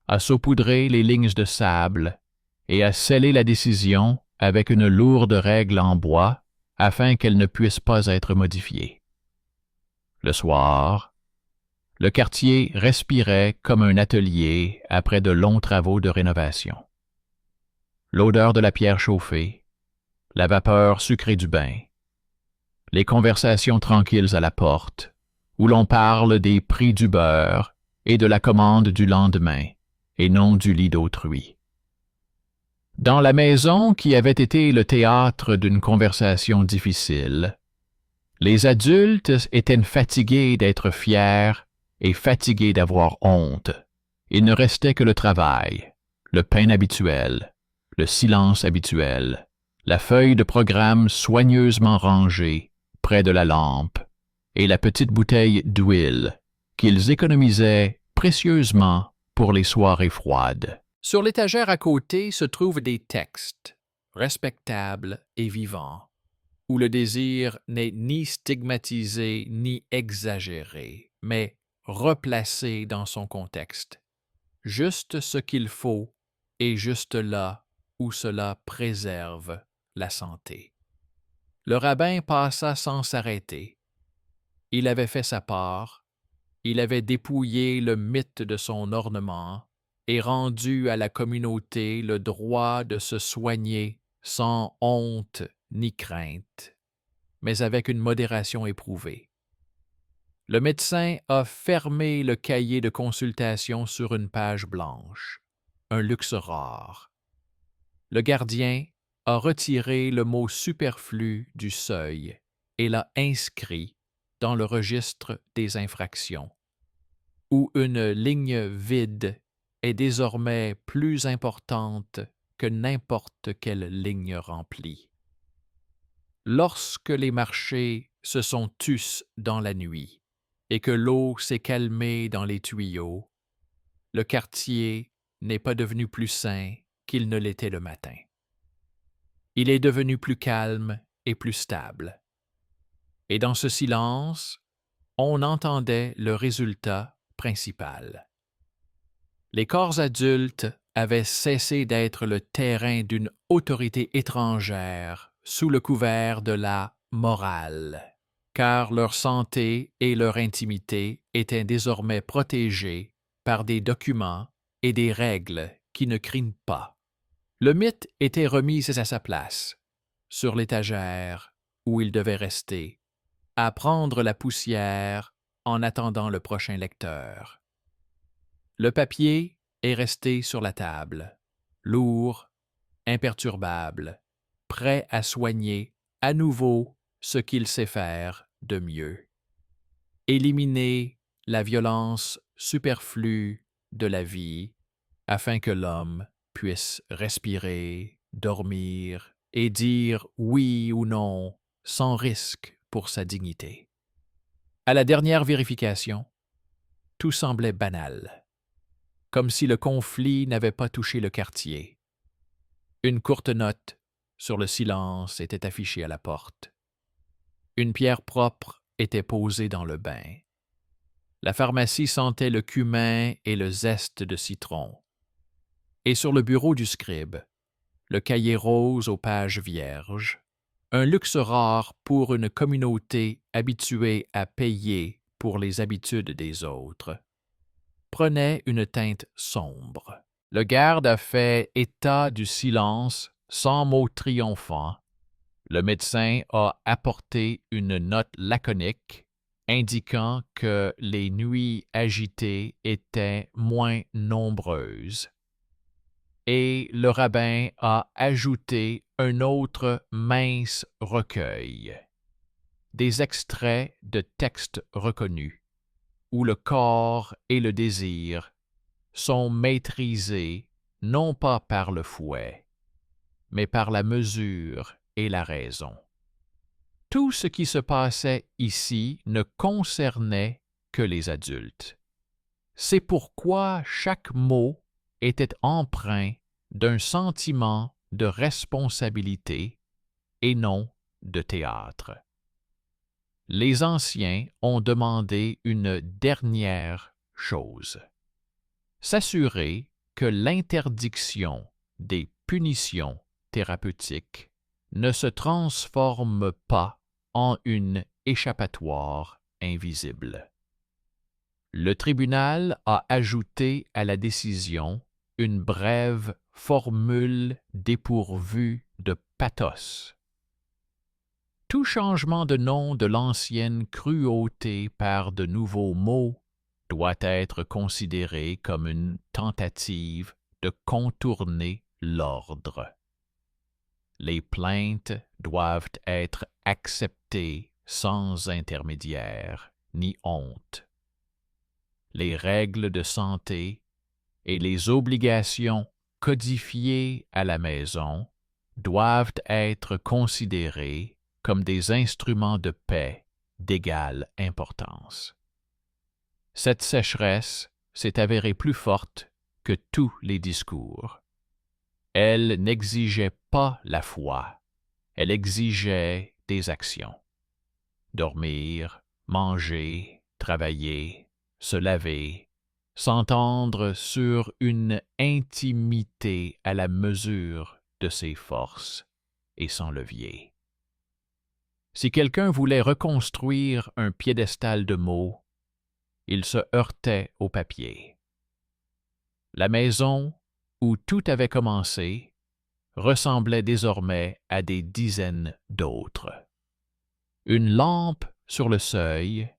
a saupoudré les lignes de sable et a scellé la décision avec une lourde règle en bois afin qu'elle ne puisse pas être modifiée. Le soir, le quartier respirait comme un atelier après de longs travaux de rénovation. L'odeur de la pierre chauffée, la vapeur sucrée du bain, les conversations tranquilles à la porte, où l'on parle des prix du beurre et de la commande du lendemain, et non du lit d'autrui. Dans la maison qui avait été le théâtre d'une conversation difficile, les adultes étaient fatigués d'être fiers et fatigués d'avoir honte. Il ne restait que le travail, le pain habituel, le silence habituel, la feuille de programme soigneusement rangée près de la lampe et la petite bouteille d'huile qu'ils économisaient précieusement pour les soirées froides. Sur l'étagère à côté se trouvent des textes, respectables et vivants, où le désir n'est ni stigmatisé ni exagéré, mais replacé dans son contexte. Juste ce qu'il faut et juste là où cela préserve la santé. Le rabbin passa sans s'arrêter. Il avait fait sa part, il avait dépouillé le mythe de son ornement et rendu à la communauté le droit de se soigner sans honte ni crainte, mais avec une modération éprouvée. Le médecin a fermé le cahier de consultation sur une page blanche, un luxe rare. Le gardien a retiré le mot superflu du seuil et l'a inscrit dans le registre des infractions, où une ligne vide est désormais plus importante que n'importe quelle ligne remplie. Lorsque les marchés se sont tus dans la nuit et que l'eau s'est calmée dans les tuyaux, le quartier n'est pas devenu plus sain qu'il ne l'était le matin. Il est devenu plus calme et plus stable. Et dans ce silence, on entendait le résultat principal. Les corps adultes avaient cessé d'être le terrain d'une autorité étrangère sous le couvert de la morale, car leur santé et leur intimité étaient désormais protégées par des documents et des règles qui ne crient pas. Le mythe était remis à sa place, sur l'étagère où il devait rester, à prendre la poussière en attendant le prochain lecteur. Le papier est resté sur la table, lourd, imperturbable, prêt à soigner à nouveau ce qu'il sait faire de mieux. Éliminer la violence superflue de la vie afin que l'homme puisse respirer, dormir et dire oui ou non sans risque pour sa dignité. À la dernière vérification, tout semblait banal, comme si le conflit n'avait pas touché le quartier. Une courte note sur le silence était affiché à la porte. Une pierre propre était posée dans le bain. La pharmacie sentait le cumin et le zeste de citron. Et sur le bureau du scribe, le cahier rose aux pages vierges, un luxe rare pour une communauté habituée à payer pour les habitudes des autres, prenait une teinte sombre. Le garde a fait état du silence sans mot triomphant. Le médecin a apporté une note laconique indiquant que les nuits agitées étaient moins nombreuses. Et le rabbin a ajouté un autre mince recueil, des extraits de textes reconnus, où le corps et le désir sont maîtrisés non pas par le fouet, mais par la mesure et la raison. Tout ce qui se passait ici ne concernait que les adultes. C'est pourquoi chaque mot était empreint d'un sentiment de responsabilité et non de théâtre. Les anciens ont demandé une dernière chose: s'assurer que l'interdiction des punitions thérapeutiques ne se transforme pas en une échappatoire invisible. Le tribunal a ajouté à la décision une brève formule dépourvue de pathos. Tout changement de nom de l'ancienne cruauté par de nouveaux mots doit être considéré comme une tentative de contourner l'ordre. Les plaintes doivent être acceptées sans intermédiaire ni honte. Les règles de santé et les obligations codifiées à la maison doivent être considérées comme des instruments de paix d'égale importance. Cette sécheresse s'est avérée plus forte que tous les discours. Elle n'exigeait pas la foi, elle exigeait des actions. Dormir, manger, travailler, se laver, s'entendre sur une intimité à la mesure de ses forces et sans levier. Si quelqu'un voulait reconstruire un piédestal de mots, il se heurtait au papier. La maison où tout avait commencé ressemblait désormais à des dizaines d'autres. Une lampe sur le seuil,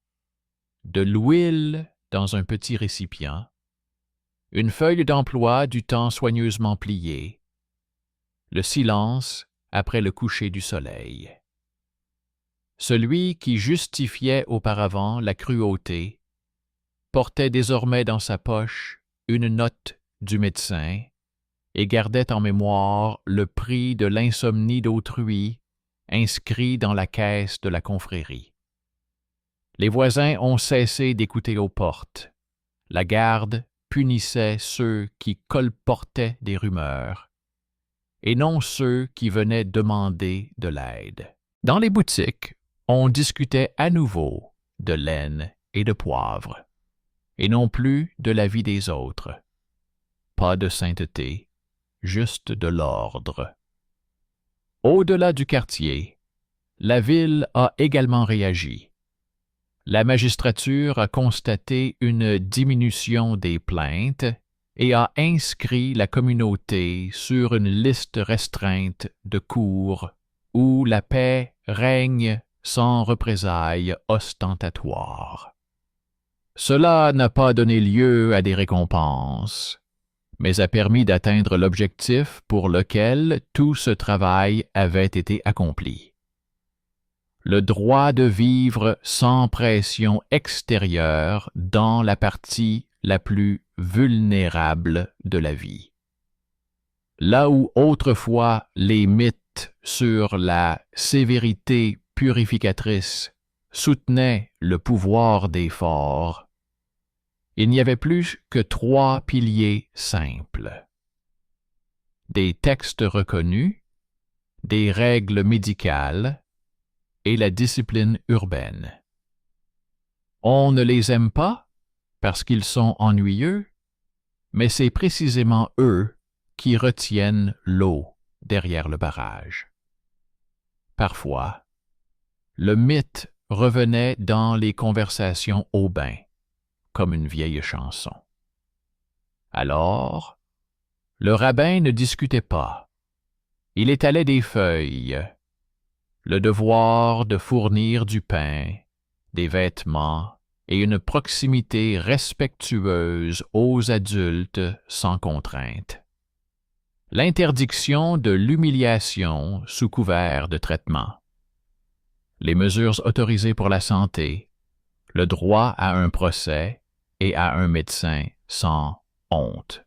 de l'huile dans un petit récipient, une feuille d'emploi du temps soigneusement pliée, le silence après le coucher du soleil. Celui qui justifiait auparavant la cruauté portait désormais dans sa poche une note du médecin et gardait en mémoire le prix de l'insomnie d'autrui inscrit dans la caisse de la confrérie. Les voisins ont cessé d'écouter aux portes. La garde punissait ceux qui colportaient des rumeurs, et non ceux qui venaient demander de l'aide. Dans les boutiques, on discutait à nouveau de laine et de poivre, et non plus de la vie des autres. Pas de sainteté, juste de l'ordre. Au-delà du quartier, la ville a également réagi. La magistrature a constaté une diminution des plaintes et a inscrit la communauté sur une liste restreinte de cours où la paix règne sans représailles ostentatoires. Cela n'a pas donné lieu à des récompenses, mais a permis d'atteindre l'objectif pour lequel tout ce travail avait été accompli. Le droit de vivre sans pression extérieure dans la partie la plus vulnérable de la vie. Là où autrefois les mythes sur la sévérité purificatrice soutenaient le pouvoir des forts, il n'y avait plus que 3 piliers simples: des textes reconnus, des règles médicales et la discipline urbaine. On ne les aime pas parce qu'ils sont ennuyeux, mais c'est précisément eux qui retiennent l'eau derrière le barrage. Parfois, le mythe revenait dans les conversations au bain, comme une vieille chanson. Alors, le rabbin ne discutait pas. Il étalait des feuilles, le devoir de fournir du pain, des vêtements et une proximité respectueuse aux adultes sans contrainte. L'interdiction de l'humiliation sous couvert de traitement. Les mesures autorisées pour la santé, le droit à un procès et à un médecin sans honte.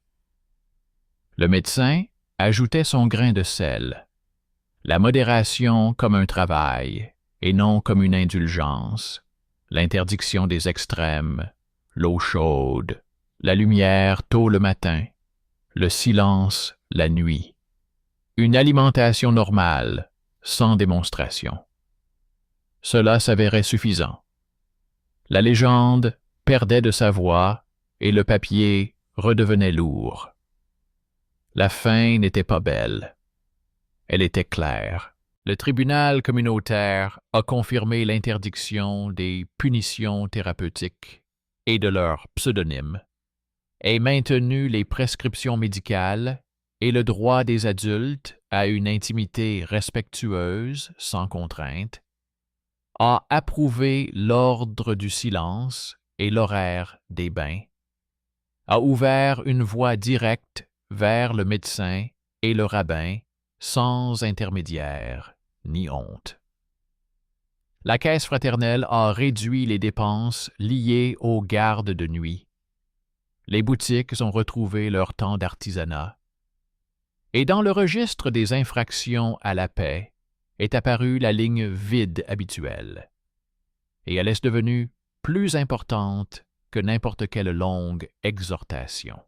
Le médecin ajoutait son grain de sel, la modération comme un travail et non comme une indulgence, l'interdiction des extrêmes, l'eau chaude, la lumière tôt le matin, le silence la nuit, une alimentation normale, sans démonstration. Cela s'avérait suffisant. La légende perdait de sa voix et le papier redevenait lourd. La fin n'était pas belle. Elle était claire. Le tribunal communautaire a confirmé l'interdiction des punitions thérapeutiques et de leurs pseudonymes, et maintenu les prescriptions médicales et le droit des adultes à une intimité respectueuse, sans contrainte, a approuvé l'ordre du silence et l'horaire des bains, a ouvert une voie directe vers le médecin et le rabbin sans intermédiaire ni honte. La Caisse fraternelle a réduit les dépenses liées aux gardes de nuit. Les boutiques ont retrouvé leur temps d'artisanat. Et dans le registre des infractions à la paix est apparue la ligne vide habituelle. Et elle est devenue plus importante que n'importe quelle longue exhortation.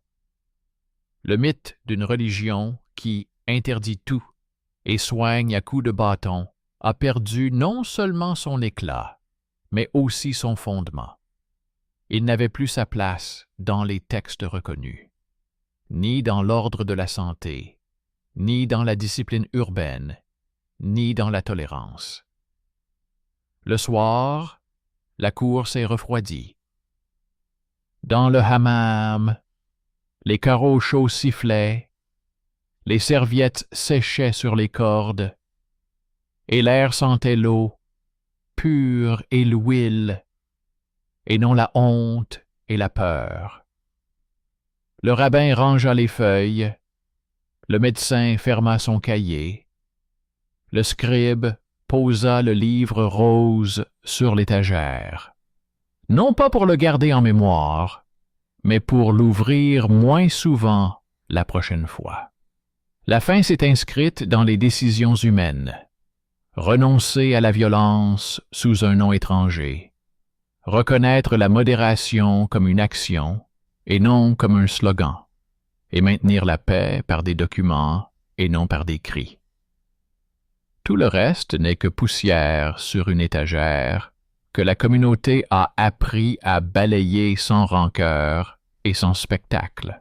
Le mythe d'une religion qui interdit tout et soigne à coups de bâton a perdu non seulement son éclat, mais aussi son fondement. Il n'avait plus sa place dans les textes reconnus, ni dans l'ordre de la santé, ni dans la discipline urbaine, ni dans la tolérance. Le soir, la cour s'est refroidie. Dans le hammam, les carreaux chauds sifflaient, les serviettes séchaient sur les cordes, et l'air sentait l'eau, pure et l'huile, et non la honte et la peur. Le rabbin rangea les feuilles, le médecin ferma son cahier, le scribe posa le livre rose sur l'étagère, non pas pour le garder en mémoire, mais pour l'ouvrir moins souvent la prochaine fois. La fin s'est inscrite dans les décisions humaines. Renoncer à la violence sous un nom étranger, reconnaître la modération comme une action et non comme un slogan, et maintenir la paix par des documents et non par des cris. Tout le reste n'est que poussière sur une étagère que la communauté a appris à balayer sans rancœur et sans spectacle.